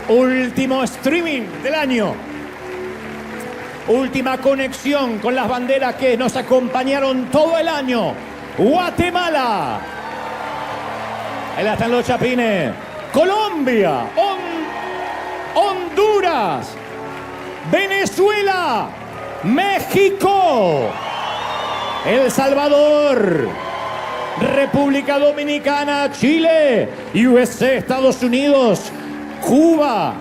Último streaming del año. Última conexión con las banderas que nos acompañaron todo el año. Guatemala. Ahí están los chapines. Colombia. Honduras. Venezuela. México. El Salvador. República Dominicana. Chile. USA. Estados Unidos. Cuba.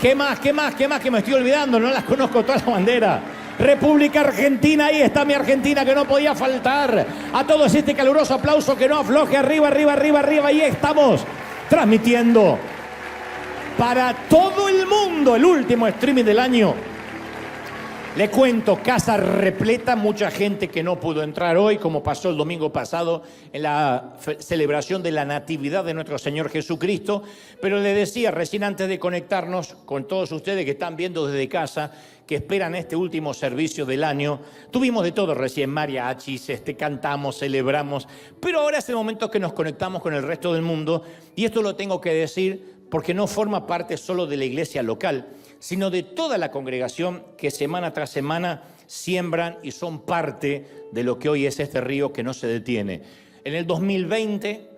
¿Qué más? Que me estoy olvidando. No las conozco todas las banderas. República Argentina. Ahí está mi Argentina que no podía faltar. A todos este caluroso aplauso que no afloje. Arriba. Ahí estamos transmitiendo para todo el mundo el último streaming del año. Le cuento, casa repleta, mucha gente que no pudo entrar hoy, como pasó el domingo pasado en la celebración de la Natividad de nuestro Señor Jesucristo. Pero le decía recién antes de conectarnos con todos ustedes que están viendo desde casa, que esperan este último servicio del año. Tuvimos de todo recién, mariachis, cantamos, celebramos, pero ahora es el momento que nos conectamos con el resto del mundo. Y esto lo tengo que decir porque no forma parte solo de la iglesia local, sino de toda la congregación que semana tras semana siembran y son parte de lo que hoy es este río que no se detiene. En el 2020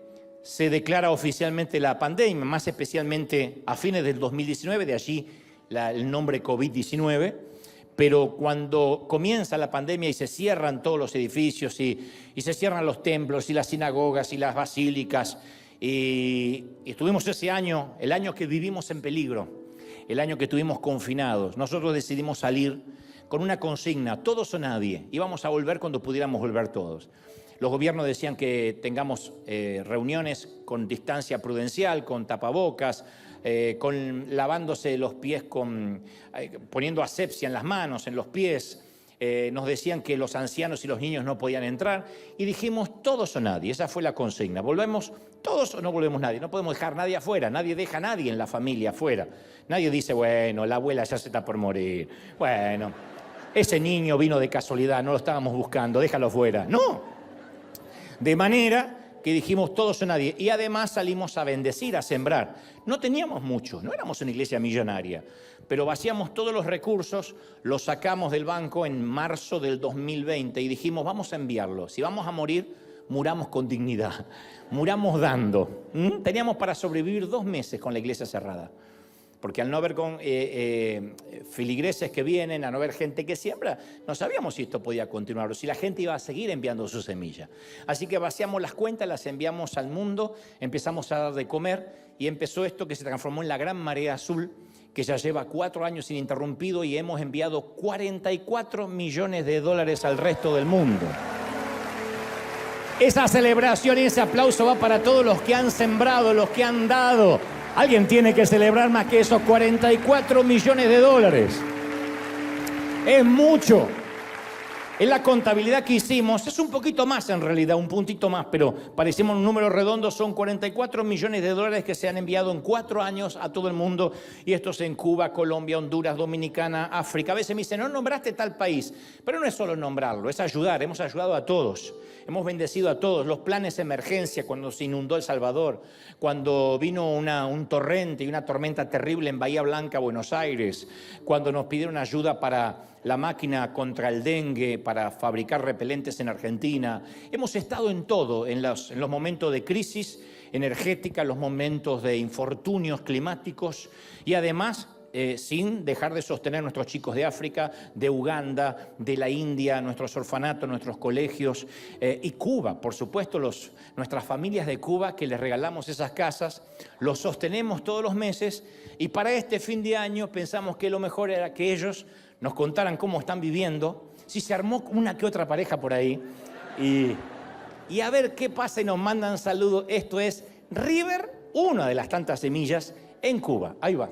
se declara oficialmente la pandemia, más especialmente a fines del 2019, de allí el nombre COVID-19, pero cuando comienza la pandemia y se cierran todos los edificios y se cierran los templos y las sinagogas y las basílicas, y estuvimos ese año, el año que vivimos en peligro, el año que estuvimos confinados, nosotros decidimos salir con una consigna, todos o nadie, íbamos a volver cuando pudiéramos volver todos. Los gobiernos decían que tengamos reuniones con distancia prudencial, con tapabocas, lavándose los pies, poniendo asepsia en las manos, en los pies. Nos decían que los ancianos y los niños no podían entrar y dijimos todos o nadie, esa fue la consigna. ¿Volvemos todos o no volvemos nadie? No podemos dejar nadie afuera, nadie deja a nadie en la familia afuera. Nadie dice, bueno, la abuela ya se está por morir, bueno, ese niño vino de casualidad, no lo estábamos buscando, déjalo fuera. No, de manera que dijimos todos o nadie, y además salimos a bendecir, a sembrar. No teníamos mucho, no éramos una iglesia millonaria, pero vaciamos todos los recursos, los sacamos del banco en marzo del 2020 y dijimos, vamos a enviarlo. Si vamos a morir, muramos con dignidad, muramos dando. Teníamos para sobrevivir 2 meses con la iglesia cerrada. Porque al no haber feligreses que vienen, al no haber gente que siembra, no sabíamos si esto podía continuar o si la gente iba a seguir enviando su semilla. Así que vaciamos las cuentas, las enviamos al mundo, empezamos a dar de comer y empezó esto que se transformó en la Gran Marea Azul, que ya lleva 4 años ininterrumpido y hemos enviado 44 millones de dólares al resto del mundo. Esa celebración y ese aplauso va para todos los que han sembrado, los que han dado. Alguien tiene que celebrar más que esos 44 millones de dólares. Es mucho. En la contabilidad que hicimos, es un poquito más en realidad, un puntito más, pero parecemos un número redondo, son 44 millones de dólares que se han enviado en 4 años a todo el mundo, y esto es en Cuba, Colombia, Honduras, Dominicana, África. A veces me dicen, no nombraste tal país, pero no es solo nombrarlo, es ayudar, hemos ayudado a todos. Hemos bendecido a todos, los planes de emergencia cuando se inundó El Salvador, cuando vino un torrente y una tormenta terrible en Bahía Blanca, Buenos Aires, cuando nos pidieron ayuda para la máquina contra el dengue, para fabricar repelentes en Argentina. Hemos estado en todo, en los momentos de crisis energética, los momentos de infortunios climáticos y además sin dejar de sostener a nuestros chicos de África, de Uganda, de la India, nuestros orfanatos, nuestros colegios y Cuba, por supuesto, nuestras familias de Cuba que les regalamos esas casas, los sostenemos todos los meses y para este fin de año pensamos que lo mejor era que ellos nos contaran cómo están viviendo, si se armó una que otra pareja por ahí y a ver qué pasa y nos mandan saludos. Esto es River, una de las tantas semillas en Cuba. Ahí va.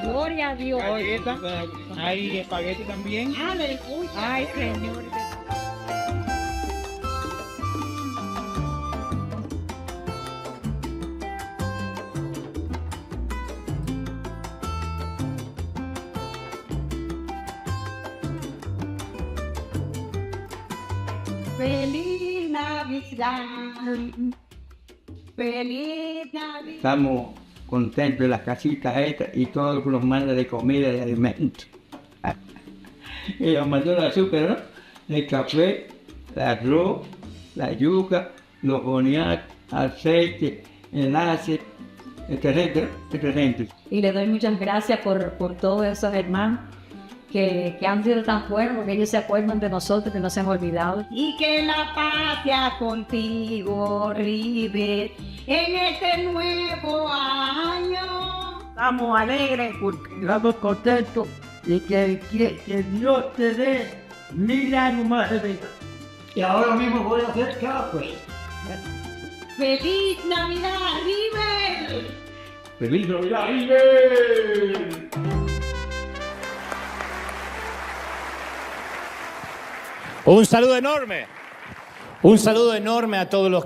Gloria a Dios. Hay espagueti también. Aleluya. Ay, Señor. Feliz Navidad. Feliz Navidad. Estamos contentos de las casitas estas y todo lo que nos manda de comida y alimentos. Y nos mandó el azúcar, ¿no? El café, el arroz, la yuca, los boniac, aceite, enlace, etcétera, etcétera. Y le doy muchas gracias por todos esos hermanos que han sido tan buenos, porque ellos se acuerdan de nosotros, que no se han olvidado. Y que la paz sea contigo, River, en este nuevo año. Estamos alegres porque estamos contentos y que Dios te dé 1000 años más de vida. Y ahora mismo voy a hacer café. ¡Feliz Navidad, River! ¡Feliz Navidad, River! Un saludo enorme. Un saludo enorme a todos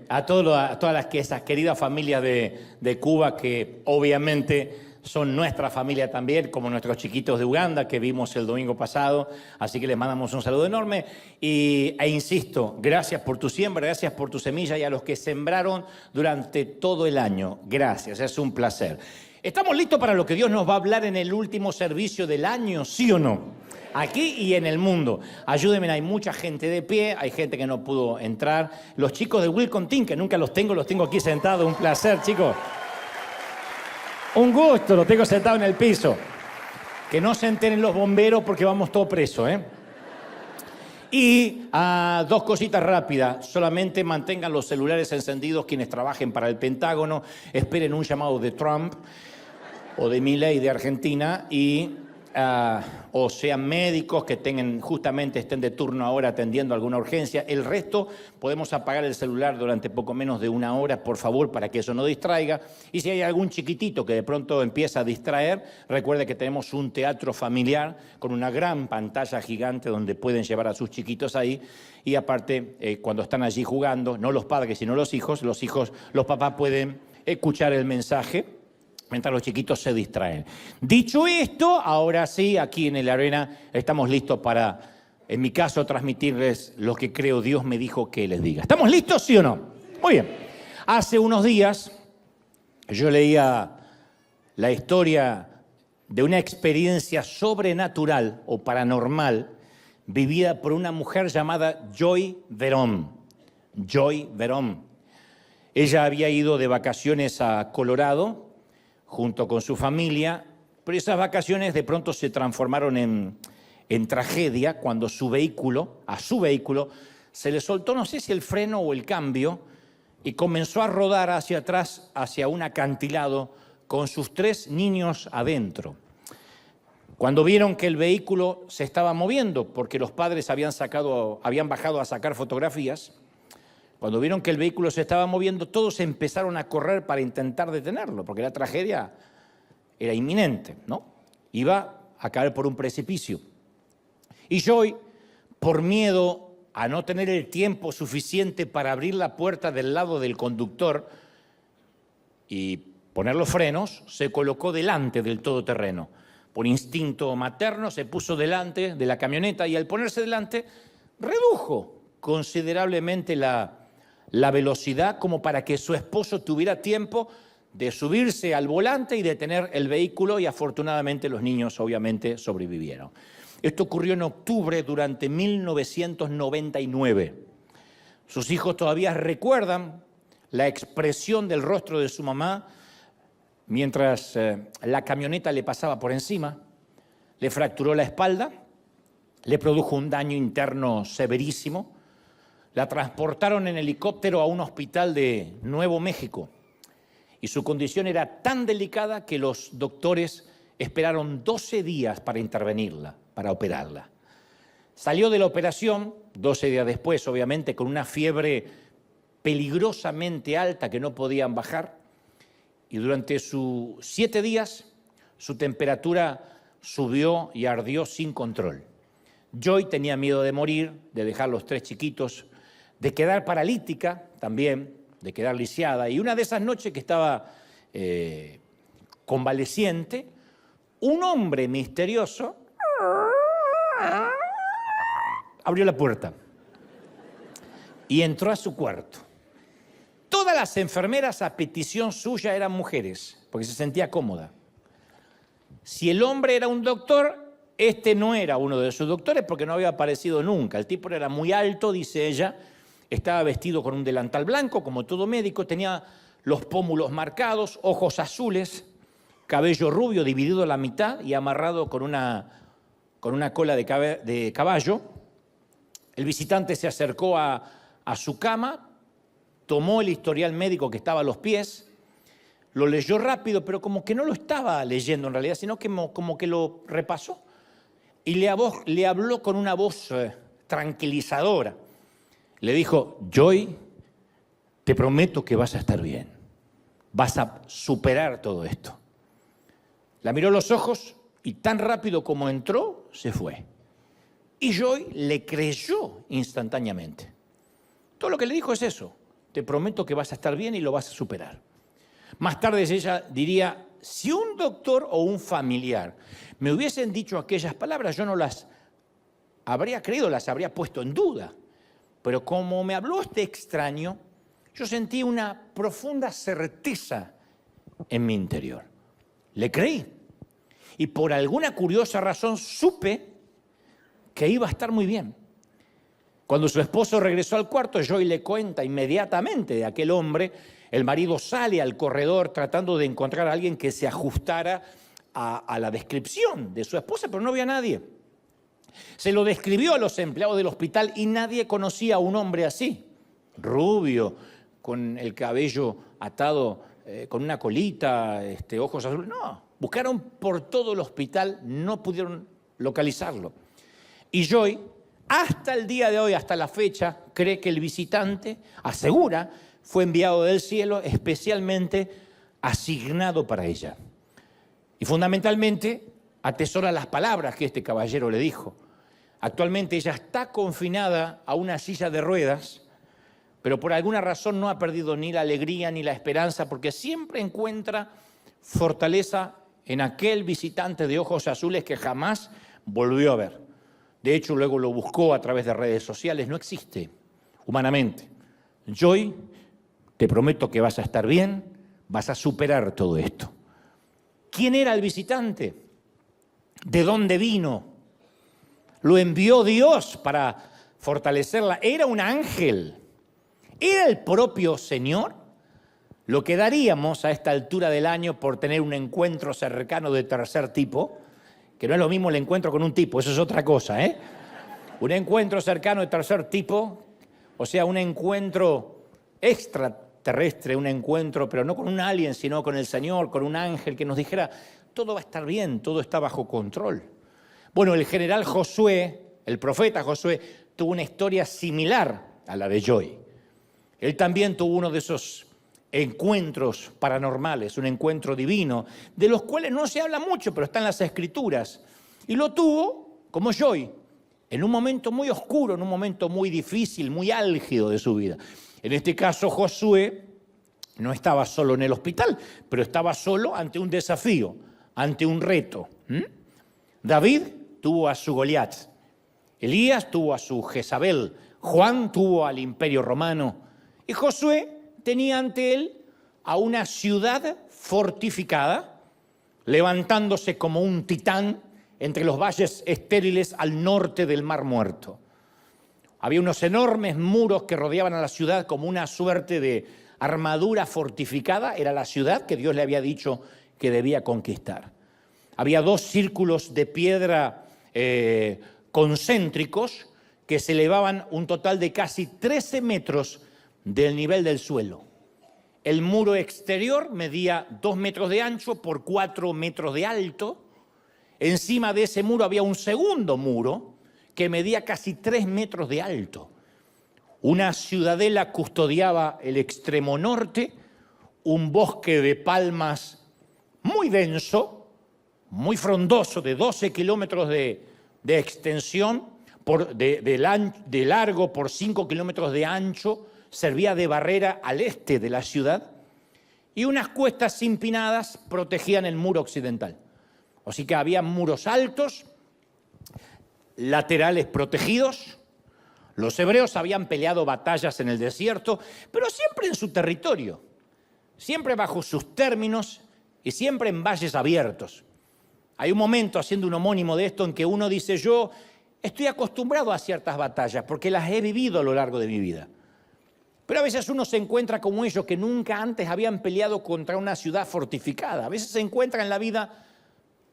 a todas esas queridas familias de Cuba que obviamente son nuestra familia también, como nuestros chiquitos de Uganda que vimos el domingo pasado. Así que les mandamos un saludo enorme e insisto, gracias por tu siembra, gracias por tu semilla y a los que sembraron durante todo el año. Gracias, es un placer. ¿Estamos listos para lo que Dios nos va a hablar en el último servicio del año, sí o no? Aquí y en el mundo. Ayúdenme, hay mucha gente de pie, hay gente que no pudo entrar. Los chicos de Welcome Team, que nunca los tengo aquí sentados. Un placer, chicos. Un gusto, los tengo sentados en el piso. Que no se enteren los bomberos porque vamos todos presos, ¿eh? Y dos cositas rápidas. Solamente mantengan los celulares encendidos quienes trabajen para el Pentágono. Esperen un llamado de Trump o de Milei de Argentina y... o sean médicos que estén de turno ahora atendiendo alguna urgencia. El resto podemos apagar el celular durante poco menos de 1 hora, por favor, para que eso no distraiga. Y si hay algún chiquitito que de pronto empieza a distraer, recuerde que tenemos un teatro familiar con una gran pantalla gigante donde pueden llevar a sus chiquitos ahí. Y aparte, cuando están allí jugando, no los padres sino los papás pueden escuchar el mensaje mientras los chiquitos se distraen. Dicho esto, ahora sí, aquí en el Arena estamos listos para, en mi caso, transmitirles lo que creo Dios me dijo que les diga. ¿Estamos listos, sí o no? Muy bien. Hace unos días yo leía la historia de una experiencia sobrenatural o paranormal vivida por una mujer llamada Joy Verón. Joy Verón. Ella había ido de vacaciones a Colorado junto con su familia, pero esas vacaciones de pronto se transformaron en tragedia cuando a su vehículo se le soltó, no sé si el freno o el cambio, y comenzó a rodar hacia atrás, hacia un acantilado, con sus 3 niños adentro. Cuando vieron que el vehículo se estaba moviendo, porque los padres habían bajado a sacar fotografías, cuando vieron que el vehículo se estaba moviendo, todos empezaron a correr para intentar detenerlo, porque la tragedia era inminente, ¿no? Iba a caer por un precipicio. Y Joy, por miedo a no tener el tiempo suficiente para abrir la puerta del lado del conductor y poner los frenos, se colocó delante del todoterreno. Por instinto materno se puso delante de la camioneta y al ponerse delante redujo considerablemente la velocidad como para que su esposo tuviera tiempo de subirse al volante y detener el vehículo y afortunadamente los niños obviamente sobrevivieron. Esto ocurrió en octubre durante 1999. Sus hijos todavía recuerdan la expresión del rostro de su mamá mientras la camioneta le pasaba por encima, le fracturó la espalda, le produjo un daño interno severísimo. La transportaron en helicóptero a un hospital de Nuevo México y su condición era tan delicada que los doctores esperaron 12 días para intervenirla, para operarla. Salió de la operación 12 días después, obviamente, con una fiebre peligrosamente alta que no podían bajar y durante sus 7 días su temperatura subió y ardió sin control. Joy tenía miedo de morir, de dejar los 3 chiquitos, de quedar paralítica también, de quedar lisiada. Y una de esas noches que estaba convaleciente, un hombre misterioso abrió la puerta. y entró a su cuarto. Todas las enfermeras a petición suya eran mujeres, porque se sentía cómoda. Si el hombre era un doctor, este no era uno de sus doctores porque no había aparecido nunca. El tipo era muy alto, dice ella, estaba vestido con un delantal blanco, como todo médico, tenía los pómulos marcados, ojos azules, cabello rubio dividido a la mitad y amarrado con una cola de caballo. El visitante se acercó a su cama, tomó el historial médico que estaba a los pies, lo leyó rápido, pero como que no lo estaba leyendo en realidad, sino que como que lo repasó. Y le habló con una voz tranquilizadora. Le dijo: Joy, te prometo que vas a estar bien. Vas a superar todo esto. La miró a los ojos y tan rápido como entró, se fue. Y Joy le creyó instantáneamente. Todo lo que le dijo es eso: te prometo que vas a estar bien y lo vas a superar. Más tarde ella diría: si un doctor o un familiar me hubiesen dicho aquellas palabras, yo no las habría creído, las habría puesto en duda. Pero como me habló este extraño, yo sentí una profunda certeza en mi interior. Le creí. Y por alguna curiosa razón supe que iba a estar muy bien. Cuando su esposo regresó al cuarto, Joy le cuenta inmediatamente de aquel hombre. El marido sale al corredor tratando de encontrar a alguien que se ajustara a la descripción de su esposa, pero no había nadie. Se lo describió a los empleados del hospital y nadie conocía a un hombre así, rubio, con el cabello atado, con una colita, ojos azules. No, buscaron por todo el hospital, no pudieron localizarlo. Y Joy, hasta el día de hoy, hasta la fecha, cree que el visitante, asegura, fue enviado del cielo especialmente asignado para ella. Y fundamentalmente atesora las palabras que este caballero le dijo. Actualmente ella está confinada a una silla de ruedas, pero por alguna razón no ha perdido ni la alegría ni la esperanza, porque siempre encuentra fortaleza en aquel visitante de ojos azules que jamás volvió a ver. De hecho, luego lo buscó a través de redes sociales. No existe humanamente. Joy, te prometo que vas a estar bien, vas a superar todo esto. ¿Quién era el visitante? ¿De dónde vino? Lo envió Dios para fortalecerla. ¿Era un ángel? ¿Era el propio Señor? Lo que daríamos a esta altura del año por tener un encuentro cercano de tercer tipo, que no es lo mismo el encuentro con un tipo, eso es otra cosa, ¿eh? Un encuentro cercano de tercer tipo, o sea, un encuentro extraterrestre, un encuentro, pero no con un alien, sino con el Señor, con un ángel que nos dijera: todo va a estar bien, todo está bajo control. Bueno, el general Josué, el profeta Josué, tuvo una historia similar a la de Joy. Él también tuvo uno de esos encuentros paranormales, un encuentro divino, de los cuales no se habla mucho, pero están en las Escrituras. Y lo tuvo, como Joy, en un momento muy oscuro, en un momento muy difícil, muy álgido de su vida. En este caso, Josué no estaba solo en el hospital, pero estaba solo ante un desafío, ante un reto. David tuvo a su Goliat, Elías tuvo a su Jezabel, Juan tuvo al Imperio Romano y Josué tenía ante él a una ciudad fortificada, levantándose como un titán entre los valles estériles al norte del Mar Muerto. Había unos enormes muros que rodeaban a la ciudad como una suerte de armadura fortificada. Era la ciudad que Dios le había dicho que debía conquistar. Había 2 círculos de piedra concéntricos que se elevaban un total de casi 13 metros del nivel del suelo. El muro exterior medía 2 metros de ancho por 4 metros de alto. Encima de ese muro había un segundo muro que medía casi 3 metros de alto. Una ciudadela custodiaba el extremo norte, un bosque de palmas muy denso, muy frondoso, de 12 kilómetros de extensión, de largo por 5 kilómetros de ancho, servía de barrera al este de la ciudad, y unas cuestas empinadas protegían el muro occidental. Así que había muros altos, laterales protegidos, Los hebreos habían peleado batallas en el desierto, pero siempre en su territorio, siempre bajo sus términos y siempre en valles abiertos. Hay un momento, haciendo un homónimo de esto, en que uno dice: yo estoy acostumbrado a ciertas batallas porque las he vivido a lo largo de mi vida. Pero a veces uno se encuentra como ellos, que nunca antes habían peleado contra una ciudad fortificada. A veces se encuentra en la vida,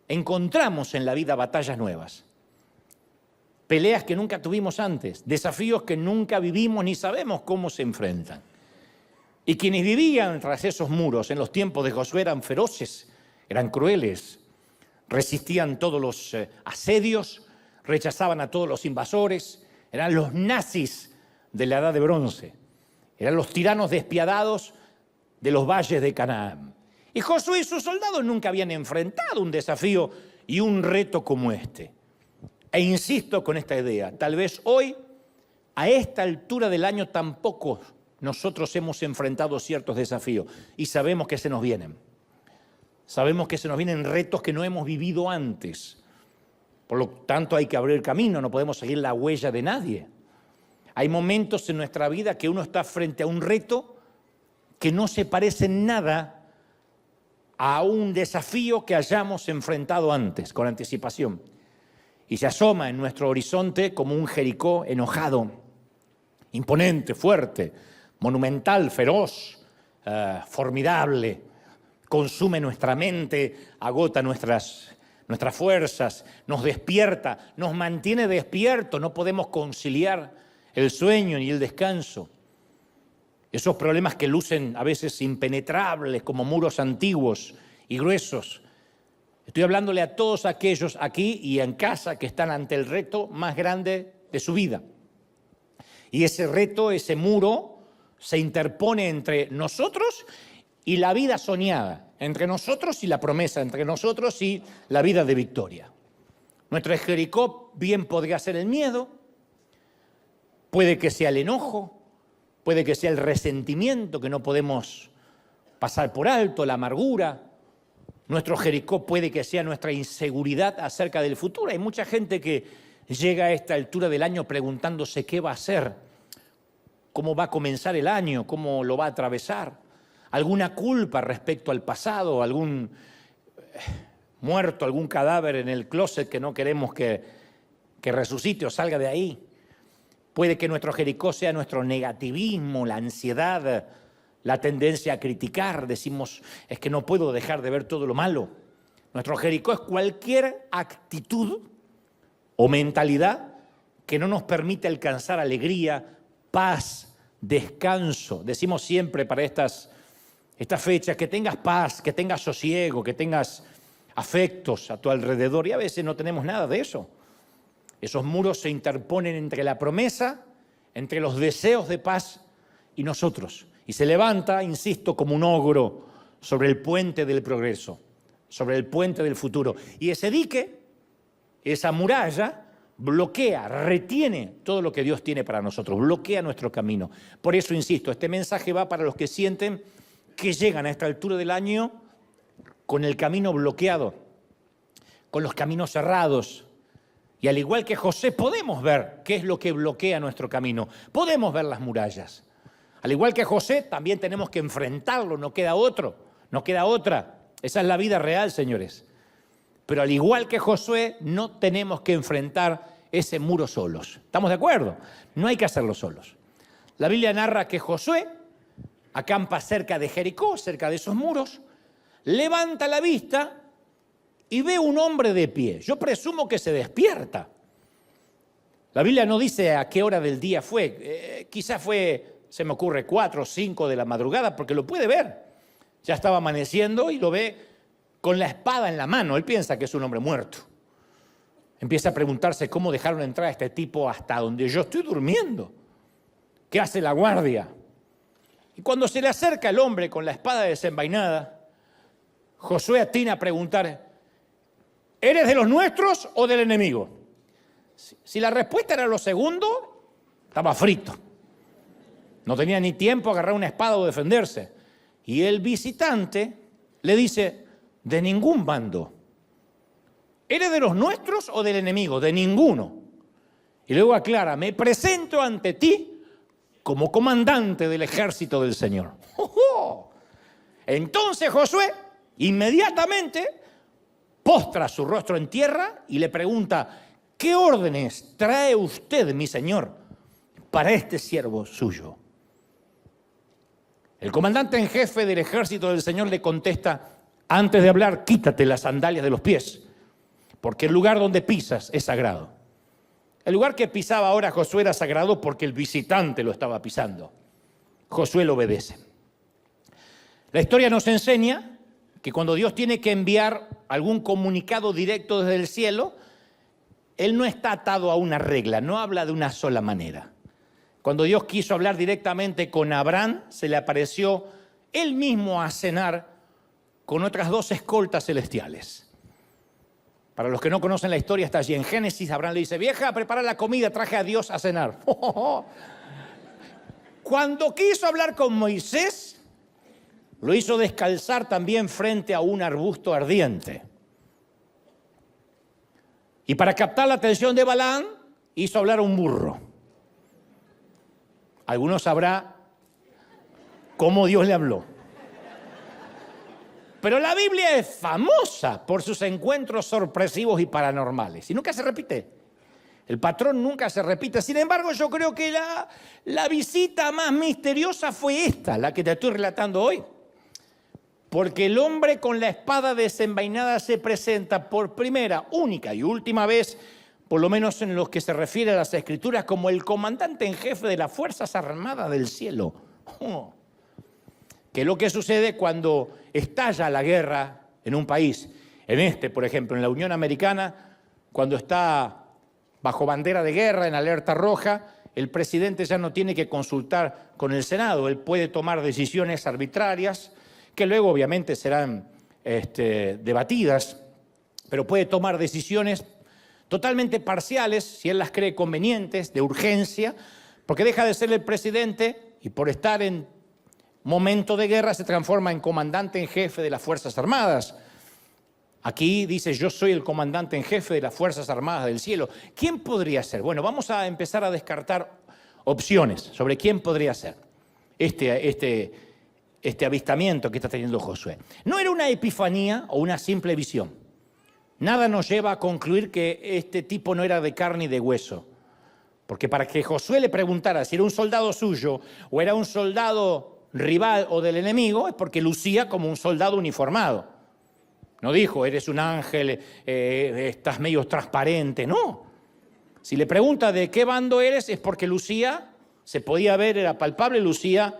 encontramos en la vida batallas nuevas. Peleas que nunca tuvimos antes, desafíos que nunca vivimos ni sabemos cómo se enfrentan. Y quienes vivían tras esos muros en los tiempos de Josué eran feroces, eran crueles, resistían todos los asedios, rechazaban a todos los invasores, eran los nazis de la Edad de Bronce, eran los tiranos despiadados de los valles de Canaán. Y Josué y sus soldados nunca habían enfrentado un desafío y un reto como este. E insisto con esta idea, tal vez hoy, a esta altura del año, tampoco nosotros hemos enfrentado ciertos desafíos y sabemos que se nos vienen. Sabemos que se nos vienen retos que no hemos vivido antes. Por lo tanto, hay que abrir camino, no podemos seguir la huella de nadie. Hay momentos en nuestra vida que uno está frente a un reto que no se parece en nada a un desafío que hayamos enfrentado antes, con anticipación. Y se asoma en nuestro horizonte como un Jericó enojado, imponente, fuerte, monumental, feroz, formidable. Consume nuestra mente, agota nuestras fuerzas, nos despierta, nos mantiene despiertos, no podemos conciliar el sueño ni el descanso. Esos problemas que lucen a veces impenetrables como muros antiguos y gruesos. Estoy hablándole a todos aquellos aquí y en casa que están ante el reto más grande de su vida. Y ese reto, ese muro, se interpone entre nosotros y la vida soñada, entre nosotros y la promesa, entre nosotros y la vida de victoria. Nuestro Jericó bien podría ser el miedo, puede que sea el enojo, puede que sea el resentimiento que no podemos pasar por alto, la amargura. Nuestro Jericó puede que sea nuestra inseguridad acerca del futuro. Hay mucha gente que llega a esta altura del año preguntándose qué va a hacer, cómo va a comenzar el año, cómo lo va a atravesar. Alguna culpa respecto al pasado, algún muerto, algún cadáver en el closet que no queremos que resucite o salga de ahí. Puede que nuestro Jericó sea nuestro negativismo, la ansiedad, la tendencia a criticar. Decimos, es que no puedo dejar de ver todo lo malo. Nuestro Jericó es cualquier actitud o mentalidad que no nos permite alcanzar alegría, paz, descanso. Decimos siempre para estas fechas que tengas paz, que tengas sosiego, que tengas afectos a tu alrededor, y a veces no tenemos nada de eso. Esos muros se interponen entre la promesa, entre los deseos de paz y nosotros. Y se levanta, insisto, como un ogro sobre el puente del progreso, sobre el puente del futuro. Y ese dique, esa muralla, bloquea, retiene todo lo que Dios tiene para nosotros, bloquea nuestro camino. Por eso, insisto, este mensaje va para los que sienten que llegan a esta altura del año con el camino bloqueado, con los caminos cerrados. Y al igual que José, podemos ver qué es lo que bloquea nuestro camino. Podemos ver las murallas. Al igual que José, también tenemos que enfrentarlo, no queda otro, no queda otra. Esa es la vida real, señores. Pero al igual que Josué, no tenemos que enfrentar ese muro solos. ¿Estamos de acuerdo? No hay que hacerlo solos. La Biblia narra que Josué acampa cerca de Jericó, cerca de esos muros, levanta la vista y ve un hombre de pie. Yo presumo que se despierta. La Biblia no dice a qué hora del día fue. Quizás fue, se me ocurre, 4 o 5 de la madrugada, porque lo puede ver. Ya estaba amaneciendo y lo ve con la espada en la mano. Él piensa que es un hombre muerto. Empieza a preguntarse cómo dejaron entrar a este tipo hasta donde yo estoy durmiendo. ¿Qué hace la guardia? Y cuando se le acerca el hombre con la espada desenvainada, Josué atina a preguntar, ¿eres de los nuestros o del enemigo? Si la respuesta era lo segundo, estaba frito. No tenía ni tiempo a agarrar una espada o defenderse. Y el visitante le dice, de ningún bando. ¿Eres de los nuestros o del enemigo? De ninguno. Y luego aclara, me presento ante ti como comandante del ejército del Señor. ¡Oh! Entonces Josué inmediatamente postra su rostro en tierra y le pregunta, ¿qué órdenes trae usted, mi señor, para este siervo suyo? El comandante en jefe del ejército del Señor le contesta, antes de hablar, quítate las sandalias de los pies, porque el lugar donde pisas es sagrado. El lugar que pisaba ahora Josué era sagrado porque el visitante lo estaba pisando. Josué lo obedece. La historia nos enseña que cuando Dios tiene que enviar algún comunicado directo desde el cielo, Él no está atado a una regla, no habla de una sola manera. Cuando Dios quiso hablar directamente con Abraham, se le apareció Él mismo a cenar con otras 2 escoltas celestiales. Para los que no conocen la historia, está allí en Génesis. Abraham le dice, vieja, prepara la comida, traje a Dios a cenar. Cuando quiso hablar con Moisés, lo hizo descalzar también frente a un arbusto ardiente. Y para captar la atención de Balaam, hizo hablar a un burro. Algunos sabrá cómo Dios le habló. Pero la Biblia es famosa por sus encuentros sorpresivos y paranormales. Y nunca se repite. El patrón nunca se repite. Sin embargo, yo creo que la visita más misteriosa fue esta, la que te estoy relatando hoy. Porque el hombre con la espada desenvainada se presenta por primera, única y última vez, por lo menos en lo que se refiere a las Escrituras, como el comandante en jefe de las Fuerzas Armadas del cielo. Que es lo que sucede cuando estalla la guerra en un país. Por ejemplo, en la Unión Americana, cuando está bajo bandera de guerra, en alerta roja, el presidente ya no tiene que consultar con el Senado. Él puede tomar decisiones arbitrarias, que luego obviamente serán debatidas, pero puede tomar decisiones totalmente parciales, si él las cree convenientes, de urgencia, porque deja de ser el presidente y por estar en momento de guerra se transforma en comandante en jefe de las Fuerzas Armadas. Aquí dice, yo soy el comandante en jefe de las Fuerzas Armadas del cielo. ¿Quién podría ser? Bueno, vamos a empezar a descartar opciones sobre quién podría ser este avistamiento que está teniendo Josué. No era una epifanía o una simple visión. Nada nos lleva a concluir que este tipo no era de carne y de hueso. Porque para que Josué le preguntara si era un soldado suyo o era un soldado rival o del enemigo, es porque lucía como un soldado uniformado. No dijo, eres un ángel, estás medio transparente. No. Si le pregunta de qué bando eres, es porque lucía, se podía ver, era palpable, lucía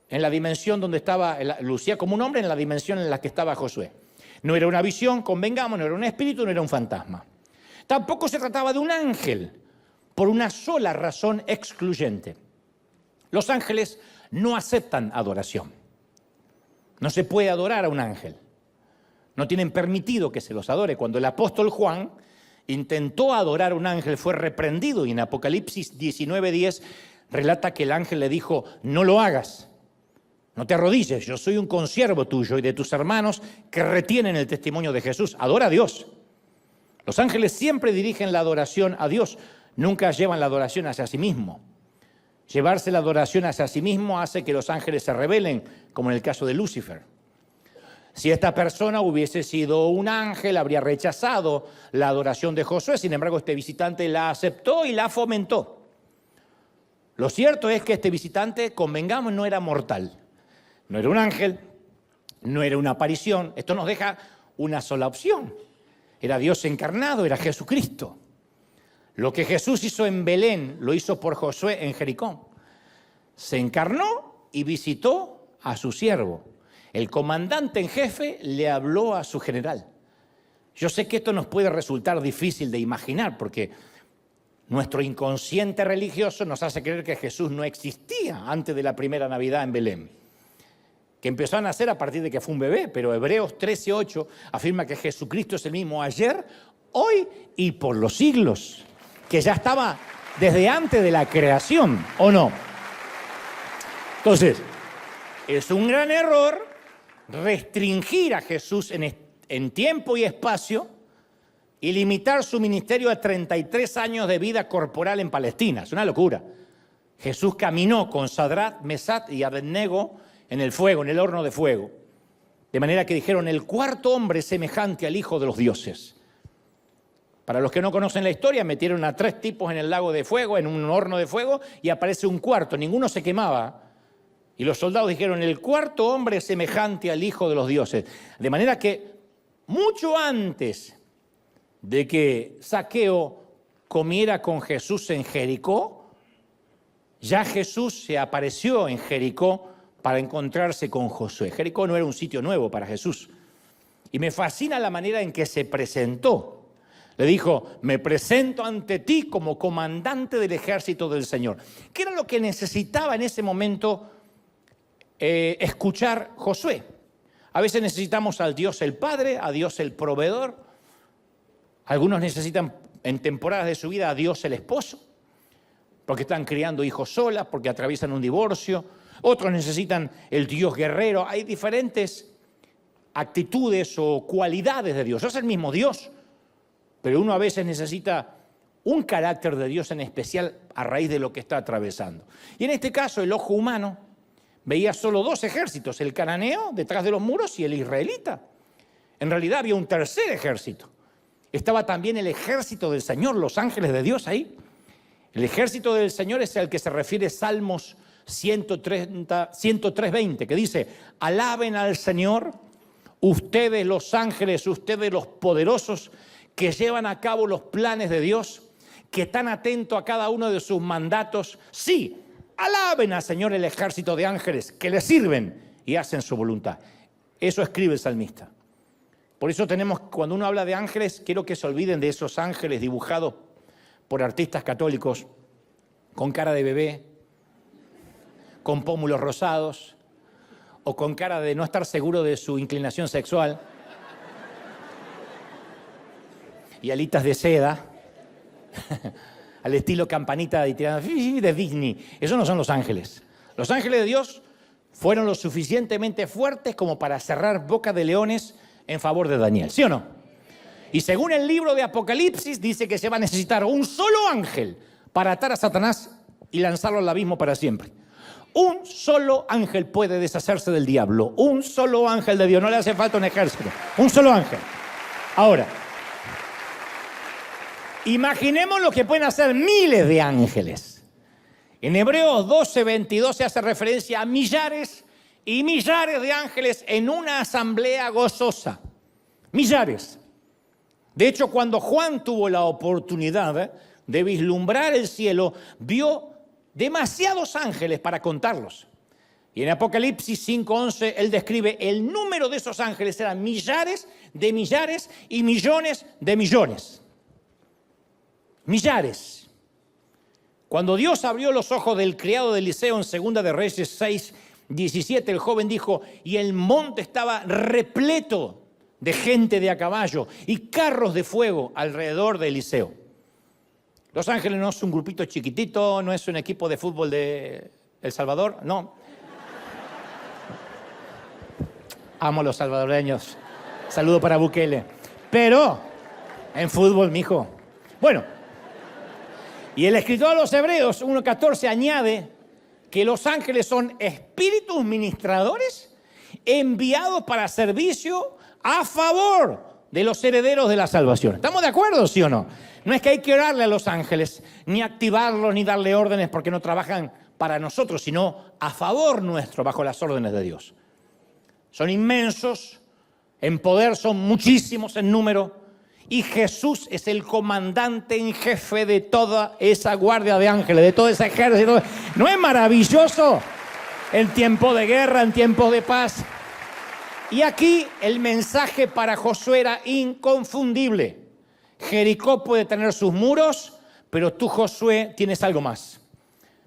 en la dimensión donde estaba, lucía como un hombre en la dimensión en la que estaba Josué. No era una visión, convengamos, no era un espíritu, no era un fantasma. Tampoco se trataba de un ángel, por una sola razón excluyente. Los ángeles no aceptan adoración. No se puede adorar a un ángel. No tienen permitido que se los adore. Cuando el apóstol Juan intentó adorar a un ángel, fue reprendido, y en Apocalipsis 19:10 relata que el ángel le dijo, no lo hagas, no te arrodilles, yo soy un consiervo tuyo y de tus hermanos que retienen el testimonio de Jesús. Adora a Dios. Los ángeles siempre dirigen la adoración a Dios, nunca llevan la adoración hacia sí mismo. Llevarse la adoración hacia sí mismo hace que los ángeles se rebelen, como en el caso de Lucifer. Si esta persona hubiese sido un ángel, habría rechazado la adoración de Josué. Sin embargo, este visitante la aceptó y la fomentó. Lo cierto es que este visitante, convengamos, no era mortal. No era un ángel, no era una aparición. Esto nos deja una sola opción. Era Dios encarnado, era Jesucristo. Lo que Jesús hizo en Belén, lo hizo por Josué en Jericó. Se encarnó y visitó a su siervo. El comandante en jefe le habló a su general. Yo sé que esto nos puede resultar difícil de imaginar porque nuestro inconsciente religioso nos hace creer que Jesús no existía antes de la primera Navidad en Belén, que empezó a nacer a partir de que fue un bebé, pero Hebreos 13:8 afirma que Jesucristo es el mismo ayer, hoy y por los siglos, que ya estaba desde antes de la creación, ¿o no? Entonces, es un gran error restringir a Jesús en tiempo y espacio, y limitar su ministerio a 33 años de vida corporal en Palestina. Es una locura. Jesús caminó con Sadrach, Mesach y Abednego en el fuego, en el horno de fuego. De manera que dijeron, el cuarto hombre es semejante al Hijo de los dioses. Para los que no conocen la historia, metieron a 3 tipos en el lago de fuego, en un horno de fuego, y aparece un cuarto, ninguno se quemaba. Y los soldados dijeron, el cuarto hombre es semejante al Hijo de los dioses. De manera que mucho antes de que Zaqueo comiera con Jesús en Jericó, ya Jesús se apareció en Jericó para encontrarse con Josué. Jericó no era un sitio nuevo para Jesús. Y me fascina la manera en que se presentó. Le dijo, me presento ante ti como comandante del ejército del Señor. ¿Qué era lo que necesitaba en ese momento escuchar Josué? A veces necesitamos al Dios el Padre, a Dios el proveedor. Algunos necesitan en temporadas de su vida a Dios el esposo, porque están criando hijos solas, porque atraviesan un divorcio. Otros necesitan el Dios guerrero. Hay diferentes actitudes o cualidades de Dios. Es el mismo Dios, pero uno a veces necesita un carácter de Dios en especial a raíz de lo que está atravesando. Y en este caso el ojo humano veía solo 2 ejércitos, el cananeo detrás de los muros y el israelita. En realidad había un tercer ejército. Estaba también el ejército del Señor, los ángeles de Dios ahí. El ejército del Señor es al que se refiere Salmos 103:20, que dice, alaben al Señor, ustedes los ángeles, ustedes los poderosos, que llevan a cabo los planes de Dios, que están atentos a cada uno de sus mandatos. Sí, alaben al Señor el ejército de ángeles que le sirven y hacen su voluntad. Eso escribe el salmista. Por eso tenemos, cuando uno habla de ángeles, quiero que se olviden de esos ángeles dibujados por artistas católicos con cara de bebé, con pómulos rosados o con cara de no estar seguro de su inclinación sexual y alitas de seda al estilo campanita de Disney. Esos no son los ángeles. Los ángeles de Dios fueron lo suficientemente fuertes como para cerrar boca de leones en favor de Daniel, ¿sí o no? Y según el libro de Apocalipsis dice que se va a necesitar un solo ángel para atar a Satanás y lanzarlo al abismo para siempre. Un solo ángel puede deshacerse del diablo. Un solo ángel de Dios. No le hace falta un ejército. Un solo ángel. Ahora, imaginemos lo que pueden hacer miles de ángeles. En Hebreos 12:22 se hace referencia a millares y millares de ángeles en una asamblea gozosa. Millares. De hecho, cuando Juan tuvo la oportunidad de vislumbrar el cielo, vio demasiados ángeles para contarlos. Y en Apocalipsis 5:11 él describe el número de esos ángeles, eran millares de millares y millones de millones. Millares. Cuando Dios abrió los ojos del criado de Eliseo en 2 de Reyes 6:17, el joven dijo, y el monte estaba repleto de gente de a caballo y carros de fuego alrededor de Eliseo. Los ángeles no es un grupito chiquitito, no es un equipo de fútbol de El Salvador, no. Amo a los salvadoreños. Saludo para Bukele. Pero, en fútbol, mijo. Bueno, y el escritor a los Hebreos 1:14 añade que los ángeles son espíritus ministradores enviados para servicio a favor de los herederos de la salvación. ¿Estamos de acuerdo, sí o no? No es que hay que orarle a los ángeles, ni activarlos, ni darle órdenes porque no trabajan para nosotros, sino a favor nuestro, bajo las órdenes de Dios. Son inmensos, en poder son muchísimos en número, y Jesús es el comandante en jefe de toda esa guardia de ángeles, de todo ese ejército. ¿No es maravilloso? En tiempo de guerra, en tiempos de paz. Y aquí el mensaje para Josué era inconfundible. Jericó puede tener sus muros, pero tú, Josué, tienes algo más.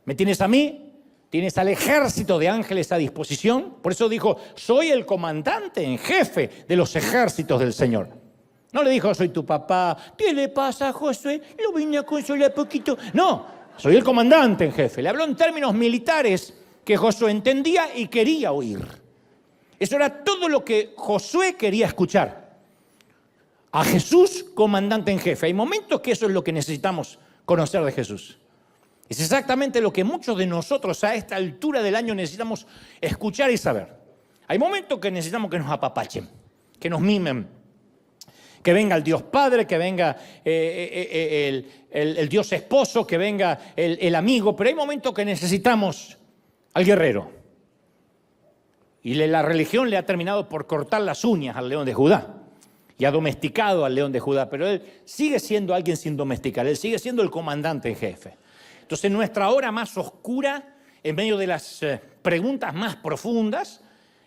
Me tienes a mí, tienes al ejército de ángeles a disposición. Por eso dijo, soy el comandante en jefe de los ejércitos del Señor. No le dijo, soy tu papá. ¿Qué le pasa a Josué? Lo vine a consolar poquito. No, soy el comandante en jefe. Le habló en términos militares que Josué entendía y quería oír. Eso era todo lo que Josué quería escuchar. a Jesús comandante en jefe. Hay momentos que eso es lo que necesitamos conocer de Jesús. Es exactamente lo que muchos de nosotros a esta altura del año necesitamos escuchar y saber. Hay momentos que necesitamos que nos apapachen, que nos mimen, que venga el Dios Padre, que venga el Dios Esposo, que venga el amigo, pero hay momentos que necesitamos al guerrero. Y la religión le ha terminado por cortar las uñas al león de Judá y ha domesticado al león de Judá, pero él sigue siendo alguien sin domesticar, él sigue siendo el comandante en jefe. Entonces, en nuestra hora más oscura, en medio de las preguntas más profundas,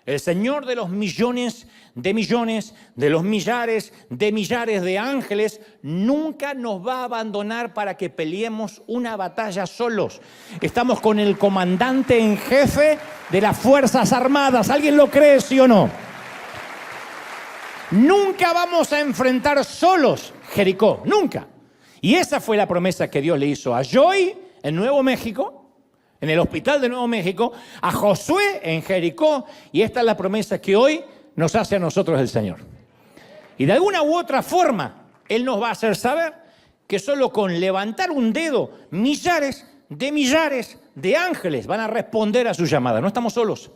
el Señor de los millones, de los millares de ángeles, nunca nos va a abandonar para que peleemos una batalla solos. Estamos con el comandante en jefe de las Fuerzas Armadas. ¿Alguien lo cree, sí o no? Nunca vamos a enfrentar solos Jericó, nunca. Y esa fue la promesa que Dios le hizo a Joy en Nuevo México, en el hospital de Nuevo México, a Josué en Jericó, y esta es la promesa que hoy nos hace a nosotros el Señor. Y de alguna u otra forma, Él nos va a hacer saber que solo con levantar un dedo, millares de ángeles van a responder a su llamada. No estamos solos.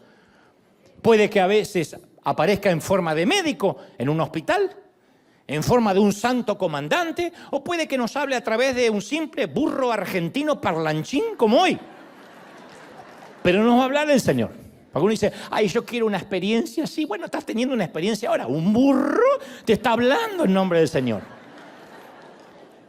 Puede que a veces aparezca en forma de médico en un hospital, en forma de un santo comandante, o puede que nos hable a través de un simple burro argentino parlanchín como hoy. Pero nos va a hablar el Señor. Alguno dice, ay, yo quiero una experiencia. Sí, bueno, estás teniendo una experiencia ahora. Un burro te está hablando en nombre del Señor.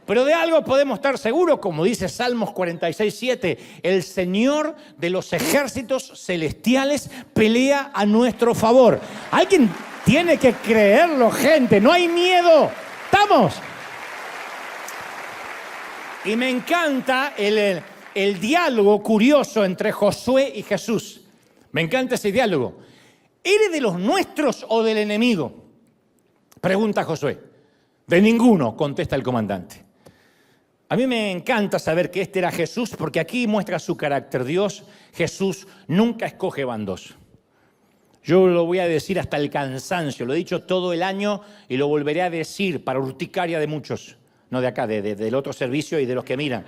Pero de algo podemos estar seguros, como dice Salmos 46:7, el Señor de los ejércitos celestiales pelea a nuestro favor. Alguien tiene que creerlo, gente. No hay miedo. ¿Estamos? Y me encanta el diálogo curioso entre Josué y Jesús. Me encanta ese diálogo. ¿Eres de los nuestros o del enemigo? Pregunta Josué. De ninguno, contesta el comandante. A mí me encanta saber que este era Jesús, porque aquí muestra su carácter. Dios, Jesús, nunca escoge bandos. Yo lo voy a decir hasta el cansancio, lo he dicho todo el año y lo volveré a decir para urticaria de muchos. No de acá, del otro servicio y de los que miran.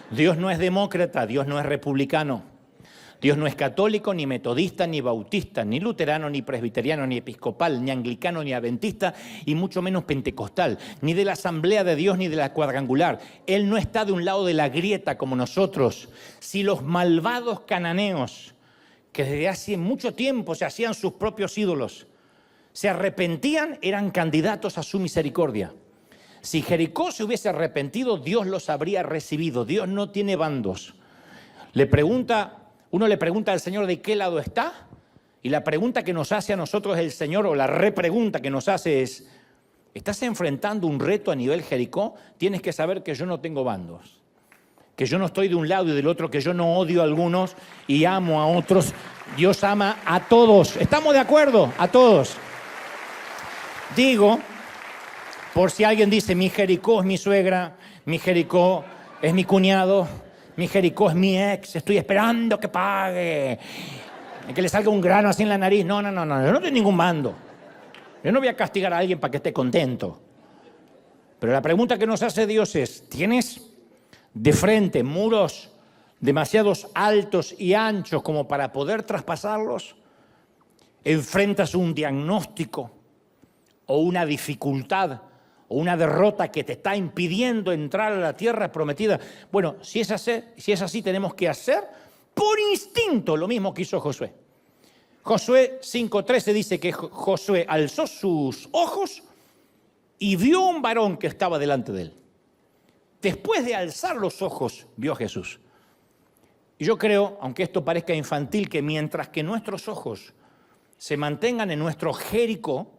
Dios no es demócrata, Dios no es republicano. Dios no es católico, ni metodista, ni bautista, ni luterano, ni presbiteriano, ni episcopal, ni anglicano, ni adventista, y mucho menos pentecostal, ni de la Asamblea de Dios, ni de la cuadrangular. Él no está de un lado de la grieta como nosotros. Si los malvados cananeos, que desde hace mucho tiempo se hacían sus propios ídolos, se arrepentían, eran candidatos a su misericordia. Si Jericó se hubiese arrepentido, Dios los habría recibido. Dios no tiene bandos. Uno le pregunta al Señor de qué lado está, y la pregunta que nos hace a nosotros el Señor, o la repregunta que nos hace es, ¿estás enfrentando un reto a nivel Jericó? Tienes que saber que yo no tengo bandos, que yo no estoy de un lado y del otro, que yo no odio a algunos y amo a otros. Dios ama a todos. ¿Estamos de acuerdo? A todos. Digo, por si alguien dice, mi Jericó es mi suegra, mi Jericó es mi cuñado, mi Jericó es mi ex, estoy esperando que pague, que le salga un grano así en la nariz. No, yo no tengo ningún bando. Yo no voy a castigar a alguien para que esté contento. Pero la pregunta que nos hace Dios es, ¿tienes de frente muros demasiados altos y anchos como para poder traspasarlos? ¿Enfrentas un diagnóstico o una dificultad o una derrota que te está impidiendo entrar a la tierra prometida? Bueno, si es así, tenemos que hacer por instinto lo mismo que hizo Josué. Josué 5:13 dice que Josué alzó sus ojos y vio a un varón que estaba delante de él. Después de alzar los ojos, vio a Jesús. Y yo creo, aunque esto parezca infantil, que mientras que nuestros ojos se mantengan en nuestro Jericó,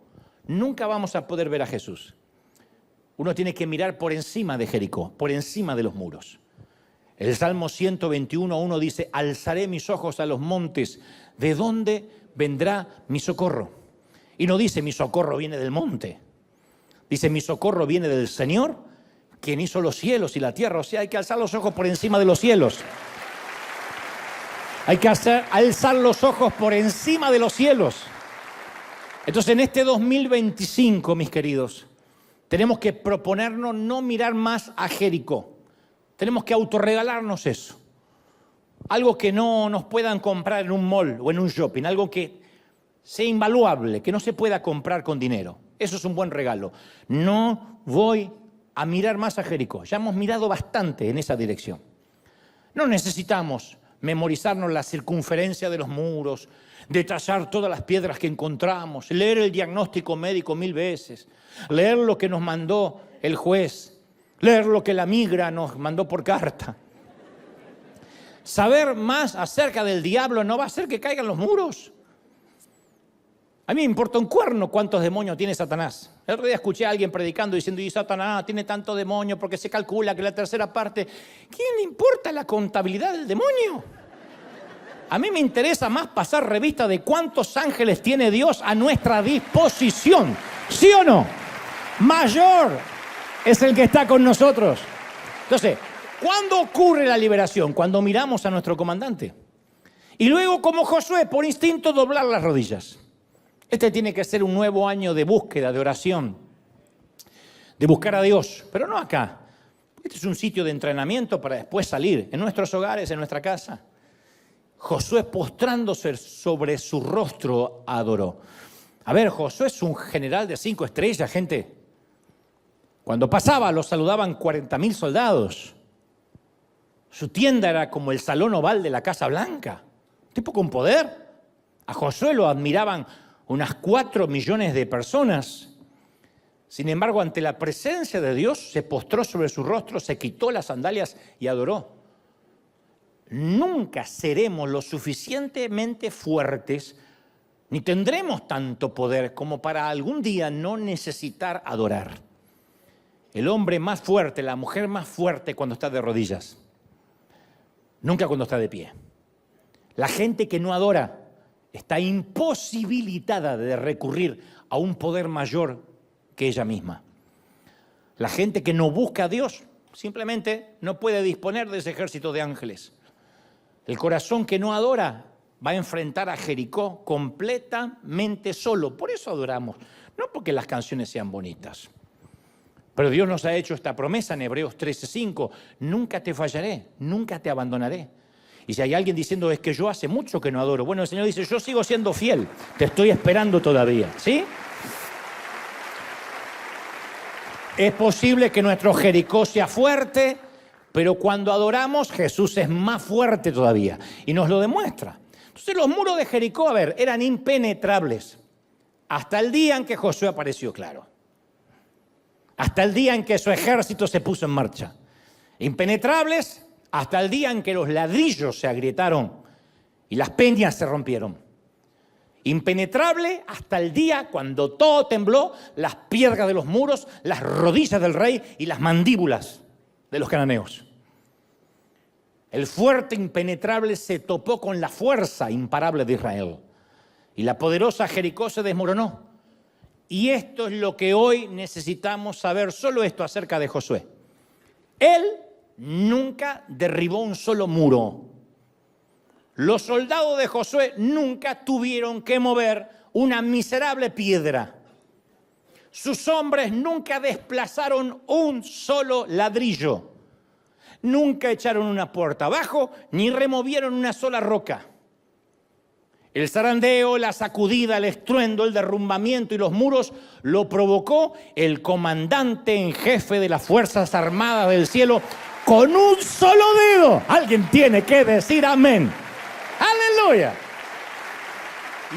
nunca vamos a poder ver a Jesús. Uno tiene que mirar por encima de Jericó, por encima de los muros. El Salmo 121:1 dice, alzaré mis ojos a los montes, ¿de dónde vendrá mi socorro? Y no dice, mi socorro viene del monte. Dice, mi socorro viene del Señor, quien hizo los cielos y la tierra. O sea, hay que alzar los ojos por encima de los cielos. Hay que alzar los ojos por encima de los cielos. Entonces, en este 2025, mis queridos, Tenemos que proponernos no mirar más a Jericó. Tenemos que autorregalarnos eso. Algo que no nos puedan comprar en un mall o en un shopping. Algo que sea invaluable, que no se pueda comprar con dinero. Eso es un buen regalo. No voy a mirar más a Jericó. Ya hemos mirado bastante en esa dirección. No necesitamos memorizarnos la circunferencia de los muros, detallar todas las piedras que encontramos, leer el diagnóstico médico 1000 veces, leer lo que nos mandó el juez, leer lo que la migra nos mandó por carta. Saber más acerca del diablo no va a hacer que caigan los muros. A mí me importa un cuerno cuántos demonios tiene Satanás. El otro día escuché a alguien predicando diciendo, y Satanás tiene tanto demonio porque se calcula que la tercera parte... ¿Quién le importa la contabilidad del demonio? A mí me interesa más pasar revista de cuántos ángeles tiene Dios a nuestra disposición. ¿Sí o no? Mayor es el que está con nosotros. Entonces, ¿cuándo ocurre la liberación? Cuando miramos a nuestro comandante. Y luego, como Josué, por instinto, doblar las rodillas. Este tiene que ser un nuevo año de búsqueda, de oración, de buscar a Dios, pero no acá. Este es un sitio de entrenamiento para después salir, en nuestros hogares, en nuestra casa. Josué, postrándose sobre su rostro, adoró. A ver, Josué es un general de 5 estrellas, gente. Cuando pasaba, lo saludaban 40,000 soldados. Su tienda era como el salón oval de la Casa Blanca. Un tipo con poder. A Josué lo admiraban unas 4 millones de personas. Sin embargo, ante la presencia de Dios, se postró sobre su rostro, se quitó las sandalias y adoró. Nunca seremos lo suficientemente fuertes, ni tendremos tanto poder como para algún día no necesitar adorar. El hombre más fuerte, la mujer más fuerte cuando está de rodillas, nunca cuando está de pie. La gente que no adora está imposibilitada de recurrir a un poder mayor que ella misma. La gente que no busca a Dios simplemente no puede disponer de ese ejército de ángeles. El corazón que no adora va a enfrentar a Jericó completamente solo. Por eso adoramos, no porque las canciones sean bonitas. Pero Dios nos ha hecho esta promesa en Hebreos 13:5. Nunca te fallaré, nunca te abandonaré. Y si hay alguien diciendo, es que yo hace mucho que no adoro. Bueno, el Señor dice, yo sigo siendo fiel, te estoy esperando todavía, ¿sí? Es posible que nuestro Jericó sea fuerte, pero cuando adoramos, Jesús es más fuerte todavía. Y nos lo demuestra. Entonces los muros de Jericó, a ver, eran impenetrables. Hasta el día en que Josué apareció claro. Hasta el día en que su ejército se puso en marcha. Impenetrables hasta el día en que los ladrillos se agrietaron y las peñas se rompieron. Impenetrable hasta el día cuando todo tembló, las piedras de los muros, las rodillas del rey y las mandíbulas de los cananeos. El fuerte impenetrable se topó con la fuerza imparable de Israel y la poderosa Jericó se desmoronó. Y esto es lo que hoy necesitamos saber, solo esto acerca de Josué. Él nunca derribó un solo muro. Los soldados de Josué nunca tuvieron que mover una miserable piedra. Sus hombres nunca desplazaron un solo ladrillo. Nunca echaron una puerta abajo ni removieron una sola roca. El zarandeo, la sacudida, el estruendo, el derrumbamiento y los muros lo provocó el comandante en jefe de las Fuerzas Armadas del Cielo con un solo dedo. Alguien tiene que decir amén. ¡Aleluya!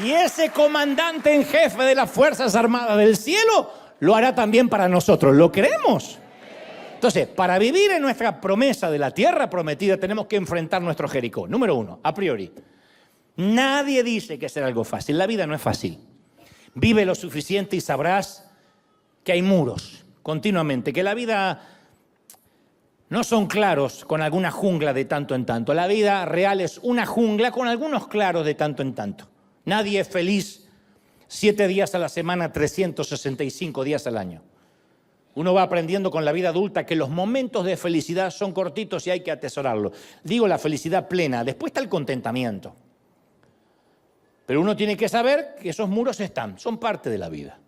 Y ese comandante en jefe de las Fuerzas Armadas del Cielo lo hará también para nosotros. ¿Lo creemos? Entonces, para vivir en nuestra promesa de la tierra prometida tenemos que enfrentar nuestro Jericó. Número 1, a priori. Nadie dice que será algo fácil. La vida no es fácil. Vive lo suficiente y sabrás que hay muros continuamente, que la vida no son claros con alguna jungla de tanto en tanto. La vida real es una jungla con algunos claros de tanto en tanto. Nadie es feliz 7 días a la semana, 365 días al año. Uno va aprendiendo con la vida adulta que los momentos de felicidad son cortitos y hay que atesorarlo. Digo la felicidad plena, después está el contentamiento. Pero uno tiene que saber que esos muros están, son parte de la vida.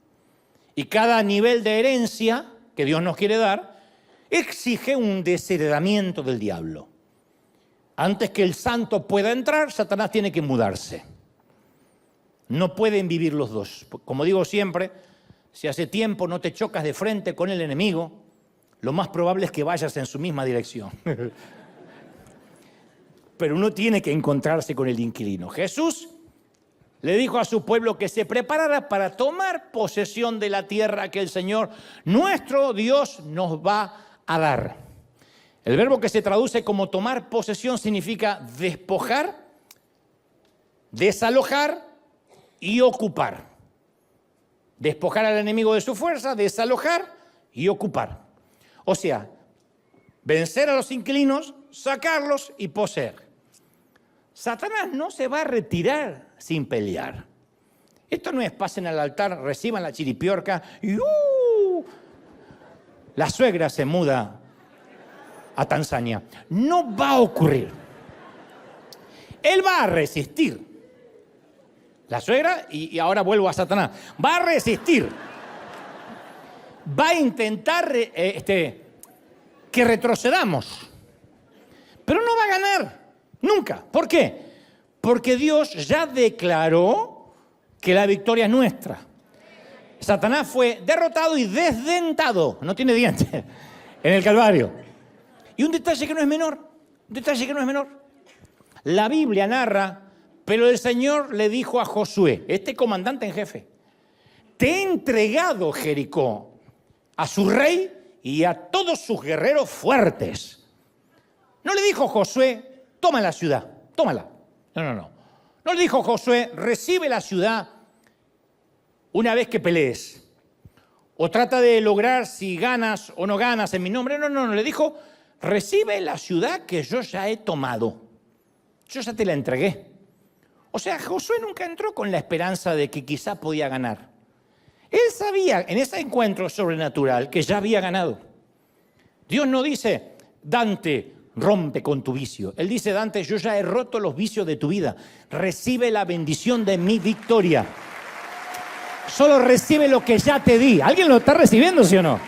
Y cada nivel de herencia que Dios nos quiere dar exige un desheredamiento del diablo. Antes que el santo pueda entrar, Satanás tiene que mudarse. No pueden vivir los dos. Como digo siempre, si hace tiempo no te chocas de frente con el enemigo, lo más probable es que vayas en su misma dirección. Pero uno tiene que encontrarse con el inquilino. Jesús le dijo a su pueblo que se preparara para tomar posesión de la tierra que el Señor, nuestro Dios, nos va a dar. El verbo que se traduce como tomar posesión significa despojar, desalojar y ocupar. Despojar al enemigo de su fuerza, desalojar y ocupar. O sea, vencer a los inquilinos, sacarlos y poseer. Satanás no se va a retirar sin pelear. Esto no es pasen al altar, reciban la chiripiorca y la suegra se muda a Tanzania. No va a ocurrir. Él va a resistir. La suegra, y ahora vuelvo a Satanás, va a resistir. Va a intentar que retrocedamos. Pero no va a ganar, nunca. ¿Por qué? Porque Dios ya declaró que la victoria es nuestra. Satanás fue derrotado y desdentado, no tiene dientes, en el Calvario. Y un detalle que no es menor, la Biblia narra, pero el Señor le dijo a Josué, este comandante en jefe, te he entregado Jericó a su rey y a todos sus guerreros fuertes. No le dijo Josué, toma la ciudad, tómala. No. No le dijo Josué, recibe la ciudad una vez que pelees. O trata de lograr si ganas o no ganas en mi nombre. No. Le dijo, recibe la ciudad que yo ya he tomado. Yo ya te la entregué. O sea, Josué nunca entró con la esperanza de que quizá podía ganar. Él sabía en ese encuentro sobrenatural que ya había ganado. Dios no dice, Dante, rompe con tu vicio. Él dice, Dante, yo ya he roto los vicios de tu vida. Recibe la bendición de mi victoria. Solo recibe lo que ya te di. ¿Alguien lo está recibiendo, sí o no?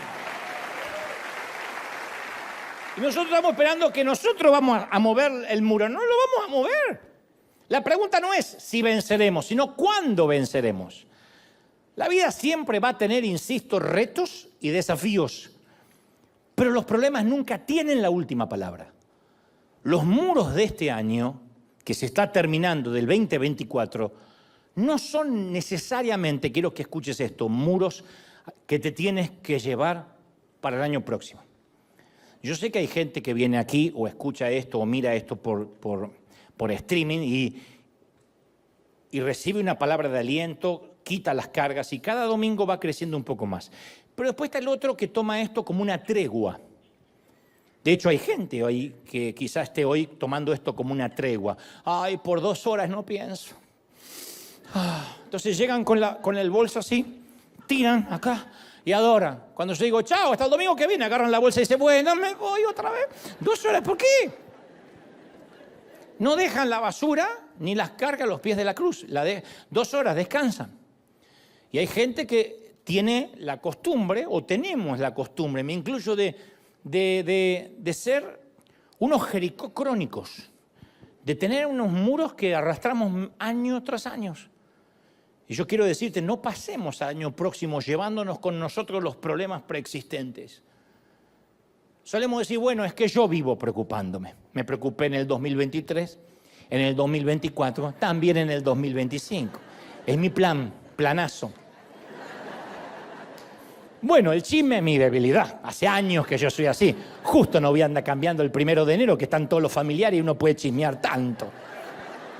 Y nosotros estamos esperando que nosotros vamos a mover el muro. No lo vamos a mover. La pregunta no es si venceremos, sino cuándo venceremos. La vida siempre va a tener, insisto, retos y desafíos. Pero los problemas nunca tienen la última palabra. Los muros de este año, que se está terminando del 2024, no son necesariamente, quiero que escuches esto, muros que te tienes que llevar para el año próximo. Yo sé que hay gente que viene aquí o escucha esto o mira esto por streaming y recibe una palabra de aliento, quita las cargas y cada domingo va creciendo un poco más. Pero después está el otro que toma esto como una tregua. De hecho, hay gente hoy que quizás esté hoy tomando esto como una tregua. Ay, por 2 horas no pienso. Entonces llegan con el bolso así, tiran acá y adoran. Cuando yo digo, chao, hasta el domingo que viene, agarran la bolsa y dicen, bueno, me voy otra vez. 2 horas, ¿por qué? No dejan la basura ni las cargas a los pies de la cruz. 2 horas, descansan. Y hay gente que tiene la costumbre, o tenemos la costumbre, me incluyo, de ser unos Jericó crónicos, de tener unos muros que arrastramos año tras año. Y yo quiero decirte, no pasemos al año próximo llevándonos con nosotros los problemas preexistentes. Solemos decir, bueno, es que yo vivo preocupándome. Me preocupé en el 2023, en el 2024, también en el 2025. Es mi planazo. Bueno, el chisme es mi debilidad. Hace años que yo soy así. Justo no voy a andar cambiando el 1 de enero, que están todos los familiares y uno puede chismear tanto.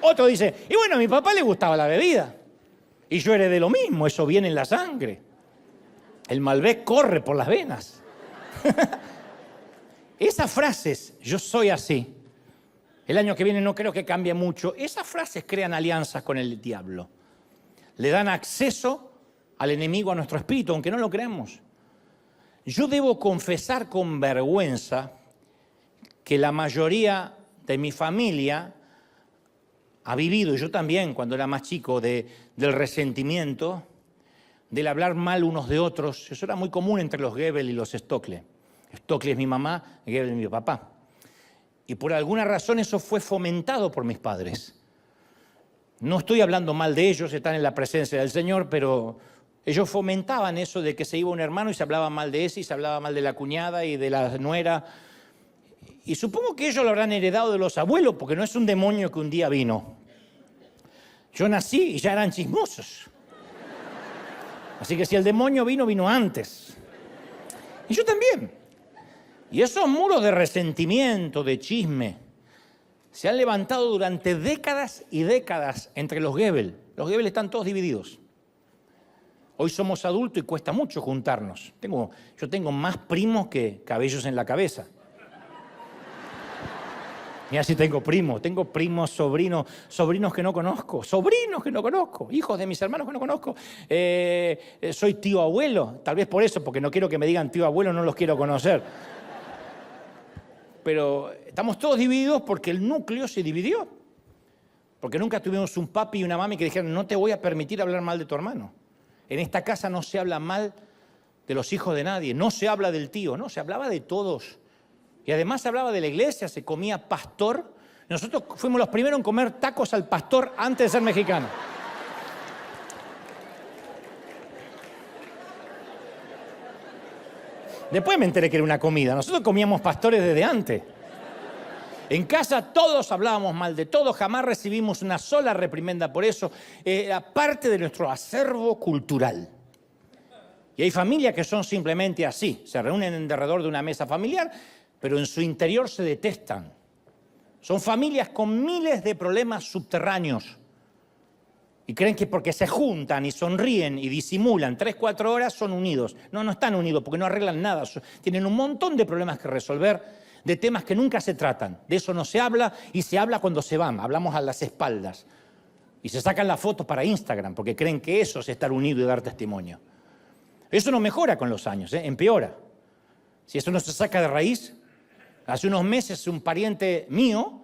Otro dice, y bueno, a mi papá le gustaba la bebida. Y yo heredé lo mismo, eso viene en la sangre. El Malbec corre por las venas. Esas frases, yo soy así, el año que viene no creo que cambie mucho, esas frases crean alianzas con el diablo. Le dan acceso al enemigo a nuestro espíritu, aunque no lo creamos. Yo debo confesar con vergüenza que la mayoría de mi familia ha vivido, y yo también cuando era más chico, del resentimiento, del hablar mal unos de otros. Eso era muy común entre los Goebbels y los Stokely. Stokely es mi mamá, Goebbels es mi papá. Y por alguna razón eso fue fomentado por mis padres. No estoy hablando mal de ellos, están en la presencia del Señor, pero ellos fomentaban eso de que se iba un hermano y se hablaba mal de ese, y se hablaba mal de la cuñada y de la nuera. Y supongo que ellos lo habrán heredado de los abuelos, porque no es un demonio que un día vino. Yo nací y ya eran chismosos. Así que si el demonio vino, vino antes. Y yo también. Y esos muros de resentimiento, de chisme, se han levantado durante décadas y décadas entre los Goebbels. Los Goebbels están todos divididos. Hoy somos adultos y cuesta mucho juntarnos. Yo tengo más primos que cabellos en la cabeza. Mira si tengo primos, sobrinos que no conozco, hijos de mis hermanos que no conozco. Soy tío abuelo, tal vez por eso, porque no quiero que me digan tío abuelo, no los quiero conocer. Pero estamos todos divididos porque el núcleo se dividió. Porque nunca tuvimos un papi y una mami que dijeran, no te voy a permitir hablar mal de tu hermano. En esta casa no se habla mal de los hijos de nadie, no se habla del tío, no, se hablaba de todos. Y además se hablaba de la iglesia, se comía pastor. Nosotros fuimos los primeros en comer tacos al pastor antes de ser mexicanos. Después me enteré que era una comida. Nosotros comíamos pastores desde antes. En casa todos hablábamos mal de todos, jamás recibimos una sola reprimenda por eso. Era parte de nuestro acervo cultural. Y hay familias que son simplemente así. Se reúnen alrededor de una mesa familiar, pero en su interior se detestan. Son familias con miles de problemas subterráneos. Y creen que porque se juntan y sonríen y disimulan 3-4 horas son unidos. No, no están unidos porque no arreglan nada. Tienen un montón de problemas que resolver, de temas que nunca se tratan. De eso no se habla y se habla cuando se van. Hablamos a las espaldas. Y se sacan las fotos para Instagram porque creen que eso es estar unido y dar testimonio. Eso no mejora con los años, empeora. Si eso no se saca de raíz. Hace unos meses un pariente mío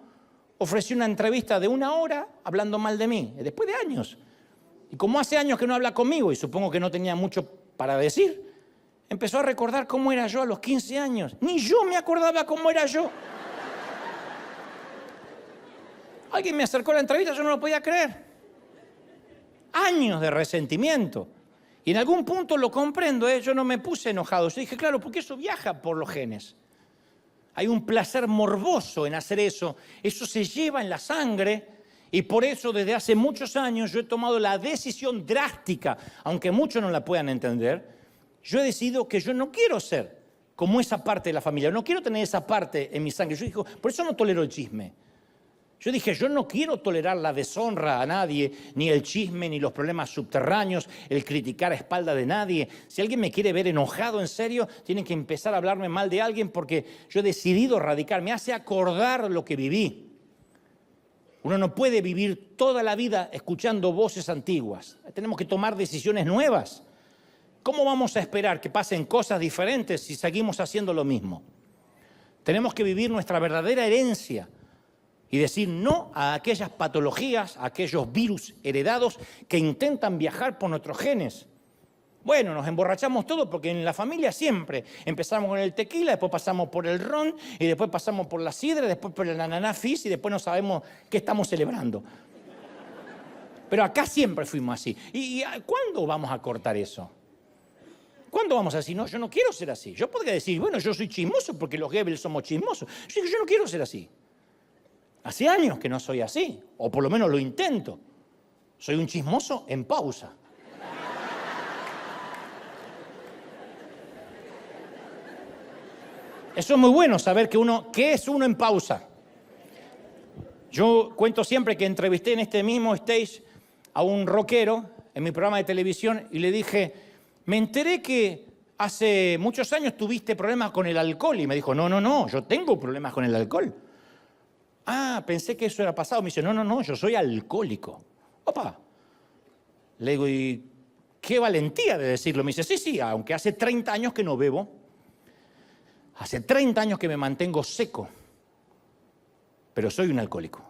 ofreció una entrevista de 1 hora hablando mal de mí, después de años. Y como hace años que no habla conmigo, y supongo que no tenía mucho para decir, empezó a recordar cómo era yo a los 15 años. Ni yo me acordaba cómo era yo. Alguien me acercó a la entrevista, yo no lo podía creer. Años de resentimiento. Y en algún punto lo comprendo, yo no me puse enojado. Yo dije, claro, porque eso viaja por los genes. Hay un placer morboso en hacer eso. Eso se lleva en la sangre y por eso desde hace muchos años yo he tomado la decisión drástica, aunque muchos no la puedan entender, yo he decidido que yo no quiero ser como esa parte de la familia, no quiero tener esa parte en mi sangre. Yo dije, por eso no tolero el chisme. Yo dije, yo no quiero tolerar la deshonra a nadie, ni el chisme, ni los problemas subterráneos, el criticar a espalda de nadie. Si alguien me quiere ver enojado en serio, tienen que empezar a hablarme mal de alguien porque yo he decidido radicar. Me hace acordar lo que viví. Uno no puede vivir toda la vida escuchando voces antiguas. Tenemos que tomar decisiones nuevas. ¿Cómo vamos a esperar que pasen cosas diferentes si seguimos haciendo lo mismo? Tenemos que vivir nuestra verdadera herencia y decir no a aquellas patologías, a aquellos virus heredados que intentan viajar por nuestros genes. Bueno, nos emborrachamos todos porque en la familia siempre empezamos con el tequila, después pasamos por el ron, y después pasamos por la sidra, después por el ananá fizz y después no sabemos qué estamos celebrando. Pero acá siempre fuimos así. ¿Y cuándo vamos a cortar eso? ¿Cuándo vamos a decir, no, yo no quiero ser así? Yo podría decir, bueno, yo soy chismoso porque los Goebbels somos chismosos. Yo digo, yo no quiero ser así. Hace años que no soy así, o por lo menos lo intento. Soy un chismoso en pausa. Eso es muy bueno, saber qué es uno en pausa. Yo cuento siempre que entrevisté en este mismo stage a un rockero en mi programa de televisión y le dije, me enteré que hace muchos años tuviste problemas con el alcohol. Y me dijo, no, yo tengo problemas con el alcohol. Ah, pensé que eso era pasado. Me dice, no, yo soy alcohólico. Opa. Le digo, ¿y qué valentía de decirlo? Me dice, sí, aunque hace 30 años que no bebo. Hace 30 años que me mantengo seco. Pero soy un alcohólico.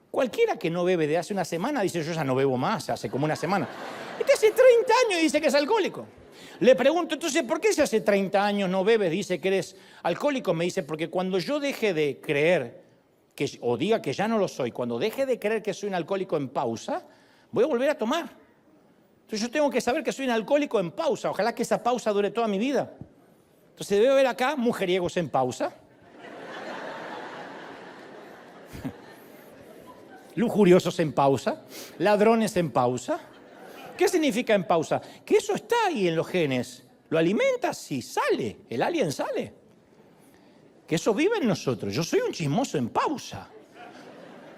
Cualquiera que no bebe de hace una semana dice, yo ya no bebo más, hace como una semana. Este hace 30 años dice que es alcohólico. Le pregunto, entonces, ¿por qué si hace 30 años no bebes? Dice que eres alcohólico. Me dice, porque cuando yo deje de creer, o diga que ya no lo soy, cuando deje de creer que soy un alcohólico en pausa, voy a volver a tomar. Entonces yo tengo que saber que soy un alcohólico en pausa. Ojalá que esa pausa dure toda mi vida. Entonces debe haber acá mujeriegos en pausa, lujuriosos en pausa, ladrones en pausa. ¿Qué significa en pausa? Que eso está ahí en los genes. Lo alimentas y sale, el alien sale. Que eso vive en nosotros. Yo soy un chismoso en pausa.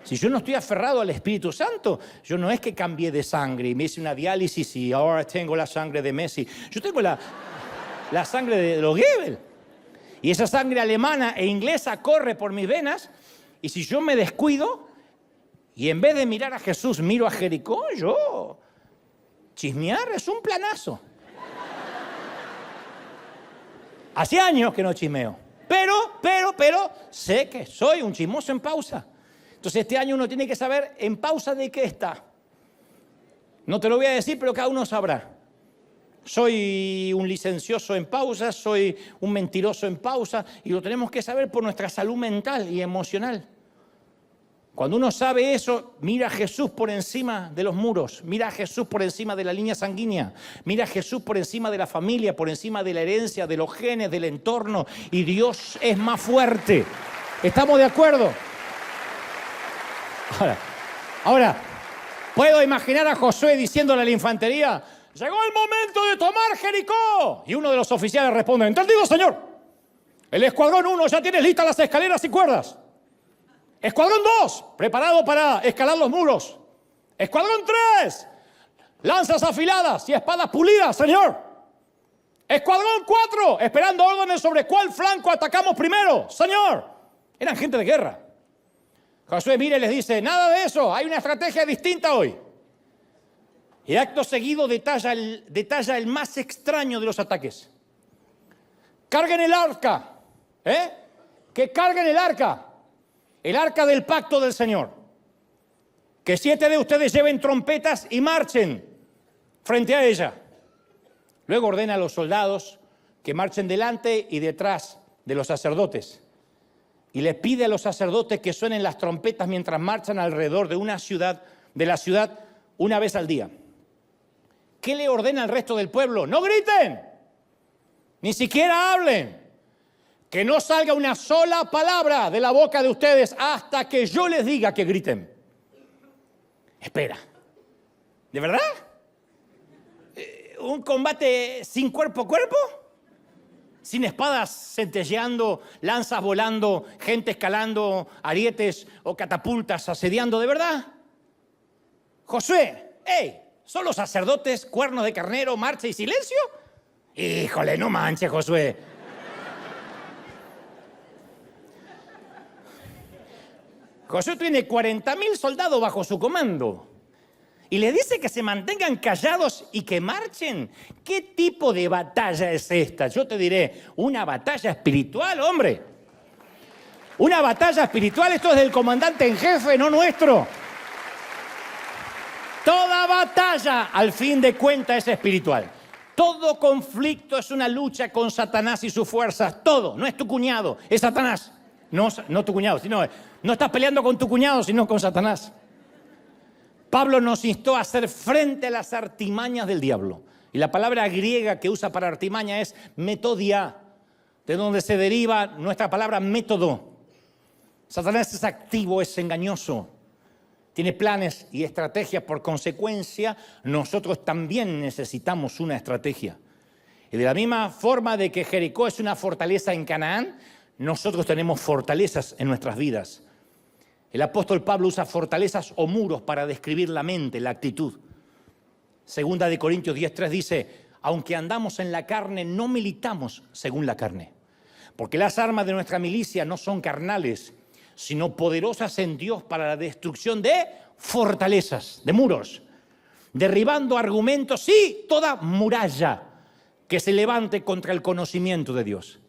Si yo no estoy aferrado al Espíritu Santo, yo no es que cambié de sangre y me hice una diálisis y ahora tengo la sangre de Messi. Yo tengo la sangre de los Goebbels. Y esa sangre alemana e inglesa corre por mis venas. Y si yo me descuido y en vez de mirar a Jesús miro a Jericó, yo... Chismear es un planazo. Hace años que no chismeo. Pero sé que soy un chismoso en pausa. Entonces este año uno tiene que saber en pausa de qué está. No te lo voy a decir, pero cada uno sabrá. Soy un licencioso en pausa, soy un mentiroso en pausa, y lo tenemos que saber por nuestra salud mental y emocional. Cuando uno sabe eso, mira a Jesús por encima de los muros, mira a Jesús por encima de la línea sanguínea, mira a Jesús por encima de la familia, por encima de la herencia, de los genes, del entorno, y Dios es más fuerte. ¿Estamos de acuerdo? Ahora, puedo imaginar a Josué diciéndole a la infantería, llegó el momento de tomar Jericó. Y uno de los oficiales responde, entendido, señor. El escuadrón 1 ya tiene listas las escaleras y cuerdas. Escuadrón 2, preparado para escalar los muros. Escuadrón 3, lanzas afiladas y espadas pulidas, señor. Escuadrón 4, esperando órdenes sobre cuál flanco atacamos primero, señor. Eran gente de guerra. Josué mira y les dice, nada de eso, hay una estrategia distinta hoy. Y acto seguido detalla el más extraño de los ataques. Carguen el arca, que carguen el arca del pacto del Señor. Que 7 de ustedes lleven trompetas y marchen frente a ella. Luego ordena a los soldados que marchen delante y detrás de los sacerdotes. Y les pide a los sacerdotes que suenen las trompetas mientras marchan alrededor de la ciudad una vez al día. ¿Qué le ordena al resto del pueblo? ¡No griten! Ni siquiera hablen. Que no salga una sola palabra de la boca de ustedes hasta que yo les diga que griten. Espera. ¿De verdad? ¿Un combate sin cuerpo a cuerpo? ¿Sin espadas centelleando, lanzas volando, gente escalando, arietes o catapultas asediando? ¿De verdad? Josué, ¿son los sacerdotes, cuernos de carnero, marcha y silencio? Híjole, no manches, Josué. Josué tiene 40.000 soldados bajo su comando y le dice que se mantengan callados y que marchen. ¿Qué tipo de batalla es esta? Yo te diré, una batalla espiritual, hombre. Una batalla espiritual, esto es del comandante en jefe, no nuestro. Toda batalla, al fin de cuentas, es espiritual. Todo conflicto es una lucha con Satanás y sus fuerzas. Todo, no es tu cuñado, es Satanás. No tu cuñado, sino no estás peleando con tu cuñado, sino con Satanás. Pablo nos instó a hacer frente a las artimañas del diablo. Y la palabra griega que usa para artimaña es metodia, de donde se deriva nuestra palabra método. Satanás es activo, es engañoso, tiene planes y estrategias. Por consecuencia, nosotros también necesitamos una estrategia. Y de la misma forma de que Jericó es una fortaleza en Canaán, nosotros tenemos fortalezas en nuestras vidas. El apóstol Pablo usa fortalezas o muros para describir la mente, la actitud. Segunda de Corintios 10:3 dice, aunque andamos en la carne, no militamos según la carne. Porque las armas de nuestra milicia no son carnales, sino poderosas en Dios para la destrucción de fortalezas, de muros, derribando argumentos y toda muralla que se levante contra el conocimiento de Dios.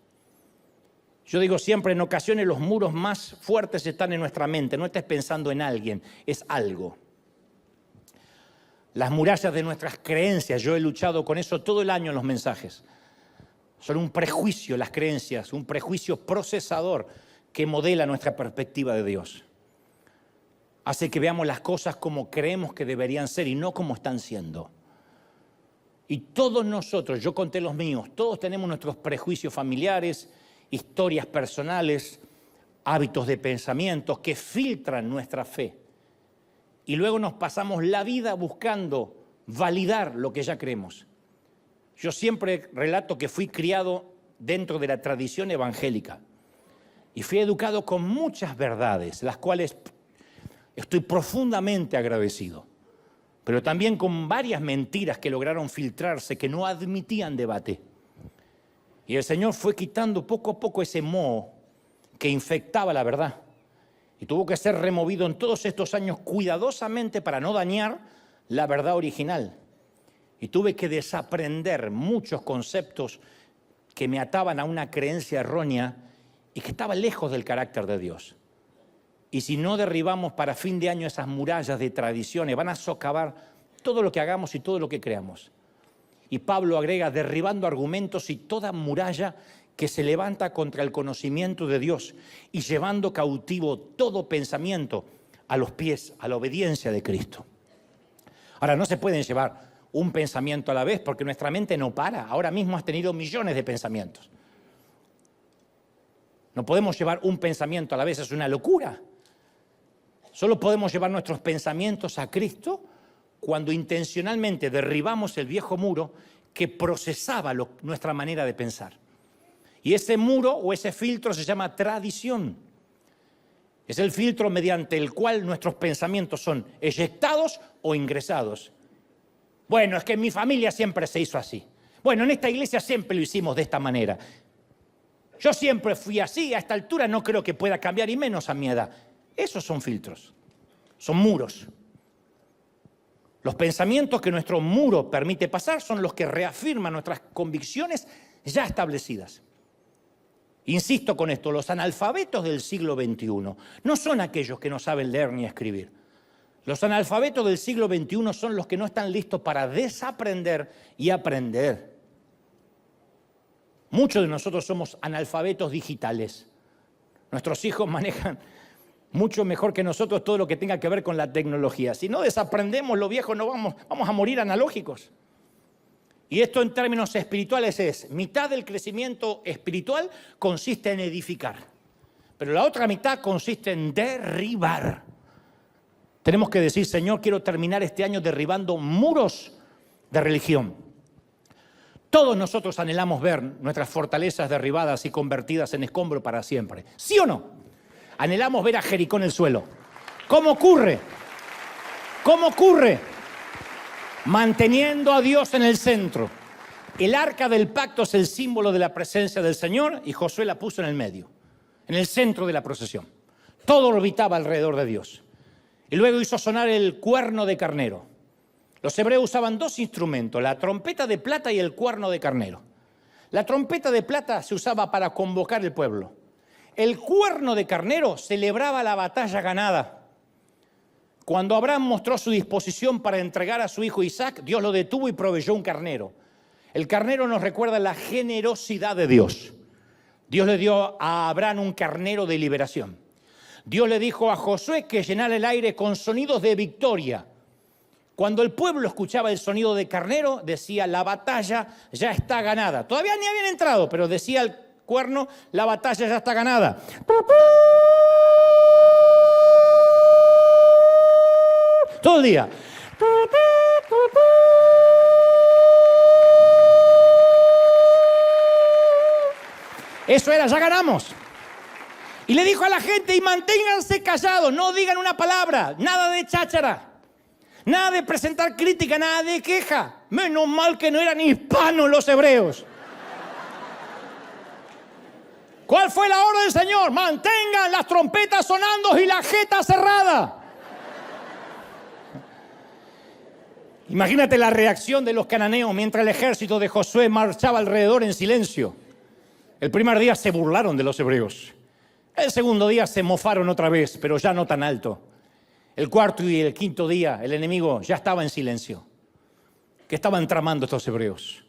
Yo digo siempre, en ocasiones los muros más fuertes están en nuestra mente. No estés pensando en alguien, es algo. Las murallas de nuestras creencias, yo he luchado con eso todo el año en los mensajes. Son un prejuicio las creencias, un prejuicio procesador que modela nuestra perspectiva de Dios. Hace que veamos las cosas como creemos que deberían ser y no como están siendo. Y todos nosotros, yo conté los míos, todos tenemos nuestros prejuicios familiares, historias personales, hábitos de pensamientos que filtran nuestra fe. Y luego nos pasamos la vida buscando validar lo que ya creemos. Yo siempre relato que fui criado dentro de la tradición evangélica y fui educado con muchas verdades, las cuales estoy profundamente agradecido, pero también con varias mentiras que lograron filtrarse, que no admitían debate. Y el Señor fue quitando poco a poco ese moho que infectaba la verdad. Y tuvo que ser removido en todos estos años cuidadosamente para no dañar la verdad original. Y tuve que desaprender muchos conceptos que me ataban a una creencia errónea y que estaba lejos del carácter de Dios. Y si no derribamos para fin de año esas murallas de tradiciones, van a socavar todo lo que hagamos y todo lo que creamos. Y Pablo agrega, derribando argumentos y toda muralla que se levanta contra el conocimiento de Dios y llevando cautivo todo pensamiento a los pies, a la obediencia de Cristo. Ahora, no se pueden llevar un pensamiento a la vez porque nuestra mente no para. Ahora mismo has tenido millones de pensamientos. No podemos llevar un pensamiento a la vez, es una locura. Solo podemos llevar nuestros pensamientos a Cristo cuando intencionalmente derribamos el viejo muro que procesaba nuestra manera de pensar. Y ese muro o ese filtro se llama tradición. Es el filtro mediante el cual nuestros pensamientos son eyectados o ingresados. Bueno, es que en mi familia siempre se hizo así. Bueno, en esta iglesia siempre lo hicimos de esta manera. Yo siempre fui así, a esta altura no creo que pueda cambiar y menos a mi edad. Esos son filtros, son muros. Los pensamientos que nuestro muro permite pasar son los que reafirman nuestras convicciones ya establecidas. Insisto con esto, los analfabetos del siglo XXI no son aquellos que no saben leer ni escribir. Los analfabetos del siglo XXI son los que no están listos para desaprender y aprender. Muchos de nosotros somos analfabetos digitales. Nuestros hijos manejan mucho mejor que nosotros todo lo que tenga que ver con la tecnología. Si no desaprendemos lo viejo, no vamos a morir analógicos. Y esto en términos espirituales es, mitad del crecimiento espiritual consiste en edificar, pero la otra mitad consiste en derribar. Tenemos que decir, Señor, quiero terminar este año derribando muros de religión. Todos nosotros anhelamos ver nuestras fortalezas derribadas y convertidas en escombro para siempre. ¿Sí o no? Anhelamos ver a Jericó en el suelo. ¿Cómo ocurre? ¿Cómo ocurre? Manteniendo a Dios en el centro. El arca del pacto es el símbolo de la presencia del Señor y Josué la puso en el medio, en el centro de la procesión. Todo orbitaba alrededor de Dios. Y luego hizo sonar el cuerno de carnero. Los hebreos usaban dos instrumentos, la trompeta de plata y el cuerno de carnero. La trompeta de plata se usaba para convocar el pueblo. El cuerno de carnero celebraba la batalla ganada. Cuando Abraham mostró su disposición para entregar a su hijo Isaac, Dios lo detuvo y proveyó un carnero. El carnero nos recuerda la generosidad de Dios. Dios le dio a Abraham un carnero de liberación. Dios le dijo a Josué que llenara el aire con sonidos de victoria. Cuando el pueblo escuchaba el sonido de carnero, decía, la batalla ya está ganada. Todavía ni habían entrado, pero decía el cuerno, la batalla ya está ganada. Todo el día. Eso era, ya ganamos. Y le dijo a la gente, y manténganse callados, no digan una palabra, nada de cháchara, nada de presentar crítica, nada de queja. Menos mal que no eran hispanos los hebreos. ¿Cuál fue la orden del Señor? Mantengan las trompetas sonando y la jeta cerrada. Imagínate la reacción de los cananeos mientras el ejército de Josué marchaba alrededor en silencio. El primer día se burlaron de los hebreos. El segundo día se mofaron otra vez, pero ya no tan alto. El cuarto y el quinto día el enemigo ya estaba en silencio. que estaban tramando estos hebreos.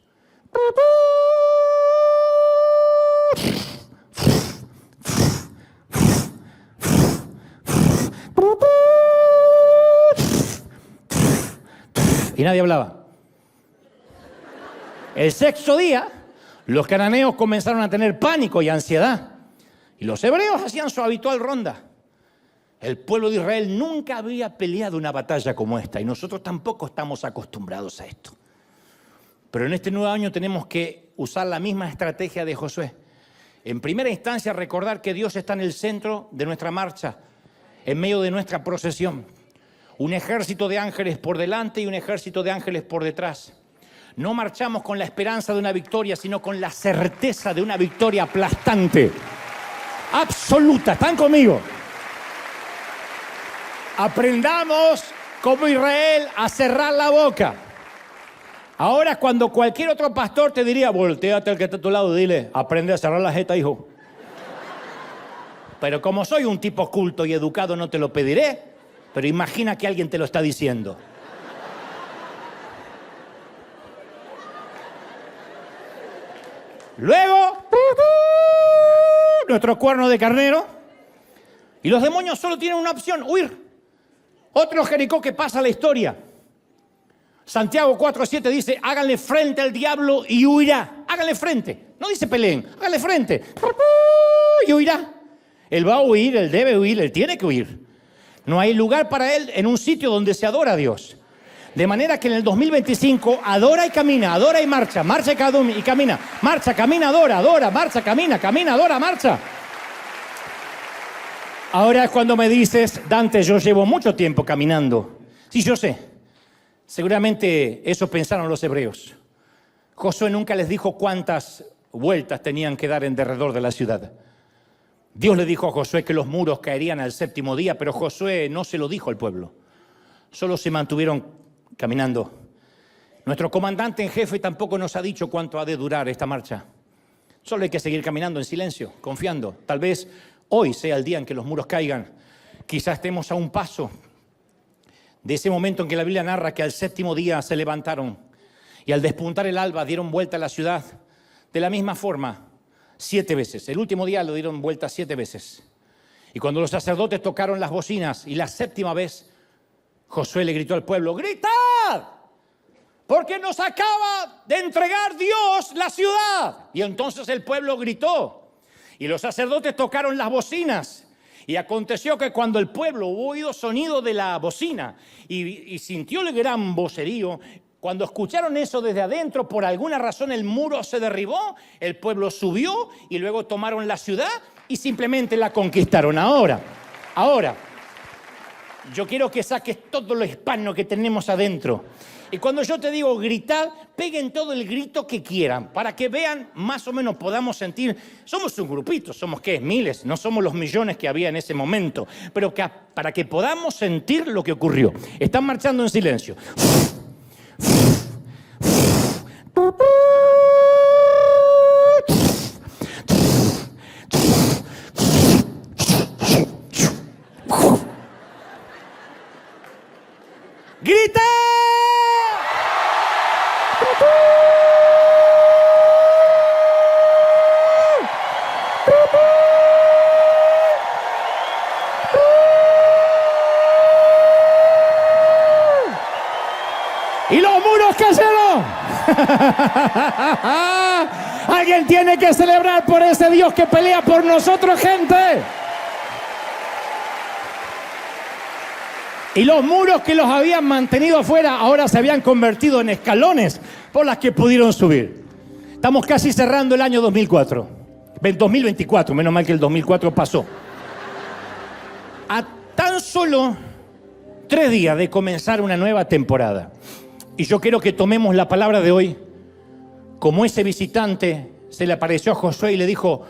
Y nadie hablaba. El sexto día, los cananeos comenzaron a tener pánico y ansiedad. Y los hebreos hacían su habitual ronda. El pueblo de Israel nunca había peleado una batalla como esta y nosotros tampoco estamos acostumbrados a esto. Pero en este nuevo año tenemos que usar la misma estrategia de Josué. En primera instancia, recordar que Dios está en el centro de nuestra marcha, en medio de nuestra procesión. Un ejército de ángeles por delante y un ejército de ángeles por detrás. No marchamos con la esperanza de una victoria, sino con la certeza de una victoria aplastante, absoluta. ¿Están conmigo? Aprendamos, como Israel, a cerrar la boca. Ahora, cuando cualquier otro pastor te diría, voltéate al que está a tu lado y dile, aprende a cerrar la jeta, hijo. Pero como soy un tipo culto y educado, no te lo pediré, pero imagina que alguien te lo está diciendo. Luego, nuestro cuerno de carnero, y los demonios solo tienen una opción, huir. Otro Jericó que pasa la historia. Santiago 4:7 dice, háganle frente al diablo y huirá. Háganle frente. No dice peleen, háganle frente. Y huirá. Él va a huir, él debe huir, él tiene que huir. No hay lugar para él en un sitio donde se adora a Dios. De manera que en el 2025 adora y camina, adora y marcha, marcha y camina, marcha, camina, adora, marcha, camina, adora, marcha. Ahora es cuando me dices, Dante, yo llevo mucho tiempo caminando. Sí, yo sé. Seguramente eso pensaron los hebreos. Josué nunca les dijo cuántas vueltas tenían que dar en derredor de la ciudad. Dios le dijo a Josué que los muros caerían al séptimo día, pero Josué no se lo dijo al pueblo. Solo se mantuvieron caminando. Nuestro comandante en jefe tampoco nos ha dicho cuánto ha de durar esta marcha. Solo hay que seguir caminando en silencio, confiando. Tal vez hoy sea el día en que los muros caigan. Quizás estemos a un paso de ese momento en que la Biblia narra que al séptimo día se levantaron y al despuntar el alba dieron vuelta a la ciudad de la misma forma 7 veces. El último día lo dieron vuelta 7 veces. Y cuando los sacerdotes tocaron las bocinas y la séptima vez, Josué le gritó al pueblo, ¡gritad! Porque nos acaba de entregar Dios la ciudad. Y entonces el pueblo gritó y los sacerdotes tocaron las bocinas. Y aconteció que cuando el pueblo hubo oído sonido de la bocina y sintió el gran vocerío, cuando escucharon eso desde adentro, por alguna razón el muro se derribó, el pueblo subió y luego tomaron la ciudad y simplemente la conquistaron. Ahora, yo quiero que saques todo lo hispano que tenemos adentro. Y cuando yo te digo gritar, peguen todo el grito que quieran, para que vean, más o menos podamos sentir. Somos un grupito, somos ¿qué? Miles, no somos los millones que había en ese momento, pero para que podamos sentir lo que ocurrió. Están marchando en silencio. ¡Grita! ¡Y los muros cayeron! Alguien tiene que celebrar por ese Dios que pelea por nosotros, gente. Y los muros que los habían mantenido afuera ahora se habían convertido en escalones por las que pudieron subir. Estamos casi cerrando el año 2024, menos mal que el 2004 pasó. A tan solo 3 días de comenzar una nueva temporada. Y yo quiero que tomemos la palabra de hoy como ese visitante se le apareció a Josué y le dijo,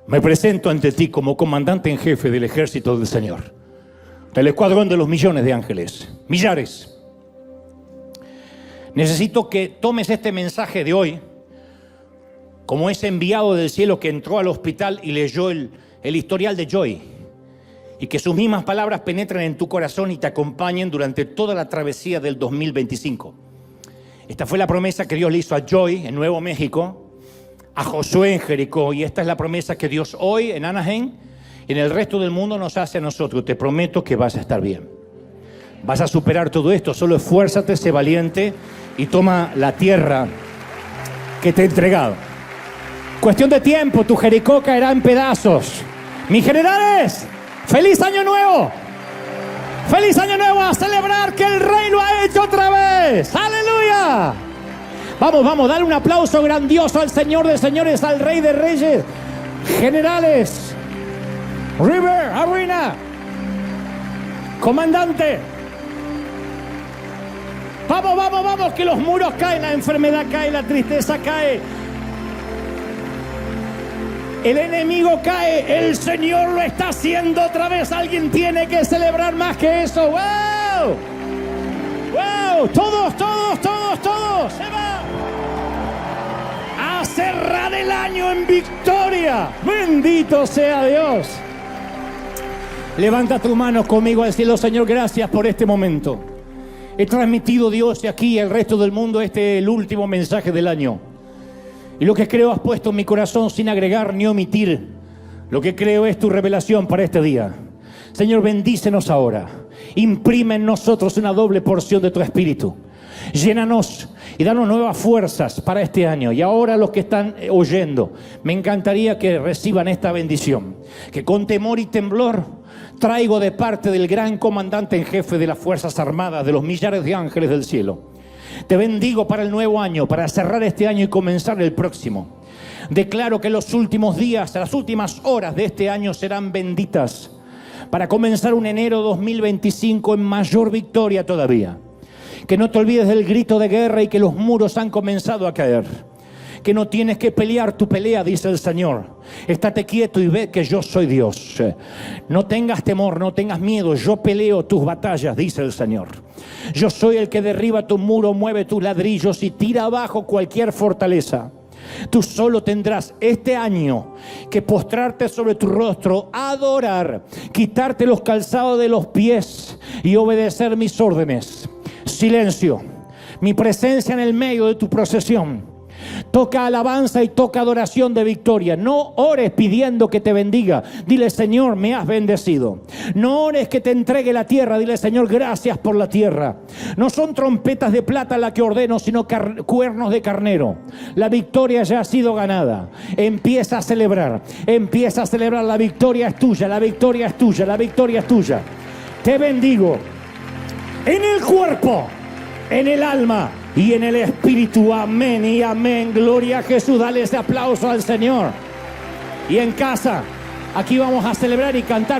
me presento ante ti como comandante en jefe del ejército del Señor, del escuadrón de los millones de ángeles, millares. Necesito que tomes este mensaje de hoy como ese enviado del cielo que entró al hospital y leyó el historial de Joy, y que sus mismas palabras penetren en tu corazón y te acompañen durante toda la travesía del 2025. Esta fue la promesa que Dios le hizo a Joy en Nuevo México, a Josué en Jericó, y esta es la promesa que Dios hoy en Anaheim y en el resto del mundo nos hace a nosotros. Te prometo que vas a estar bien. Vas a superar todo esto. Solo esfuérzate, sé valiente y toma la tierra que te he entregado. Cuestión de tiempo, tu Jericó caerá en pedazos. Mis generales, ¡feliz año nuevo! ¡Feliz año nuevo! A celebrar que el Rey lo ha hecho otra vez. ¡Aleluya! Vamos, dale un aplauso grandioso al Señor de señores, al Rey de reyes. Generales, River, Arena, comandante. Vamos, que los muros caen, la enfermedad cae, la tristeza cae. El enemigo cae, el Señor lo está haciendo otra vez. Alguien tiene que celebrar más que eso. ¡Wow! ¡Wow! Todos. Se va a cerrar el año en victoria. Bendito sea Dios. Levanta tu mano conmigo al cielo. Señor, gracias por este momento. He transmitido, Dios, y aquí el resto del mundo, el último mensaje del año. Y lo que creo has puesto en mi corazón sin agregar ni omitir. Lo que creo es tu revelación para este día. Señor, bendícenos ahora. Imprime en nosotros una doble porción de tu Espíritu. Llénanos y danos nuevas fuerzas para este año. Y ahora los que están oyendo, me encantaría que reciban esta bendición. Que con temor y temblor traigo de parte del gran comandante en jefe de las Fuerzas Armadas, de los millares de ángeles del cielo. Te bendigo para el nuevo año, para cerrar este año y comenzar el próximo. Declaro que los últimos días, las últimas horas de este año serán benditas para comenzar un enero 2025 en mayor victoria todavía. Que no te olvides del grito de guerra y que los muros han comenzado a caer. Que no tienes que pelear tu pelea, dice el Señor. Estate quieto y ve que yo soy Dios. No tengas temor, no tengas miedo. Yo peleo tus batallas, dice el Señor. Yo soy el que derriba tu muro, mueve tus ladrillos y tira abajo cualquier fortaleza. Tú solo tendrás este año que postrarte sobre tu rostro, adorar, quitarte los calzados de los pies y obedecer mis órdenes. Silencio, mi presencia en el medio de tu procesión. Toca alabanza y toca adoración de victoria. No ores pidiendo que te bendiga. Dile, Señor, me has bendecido. No ores que te entregue la tierra. Dile, Señor, gracias por la tierra. No son trompetas de plata la que ordeno, sino cuernos de carnero. La victoria ya ha sido ganada. Empieza a celebrar. Empieza a celebrar. La victoria es tuya. La victoria es tuya. La victoria es tuya. Te bendigo en el cuerpo, en el alma y en el Espíritu. Amén y amén. Gloria a Jesús. Dale ese aplauso al Señor. Y en casa, aquí vamos a celebrar y cantar.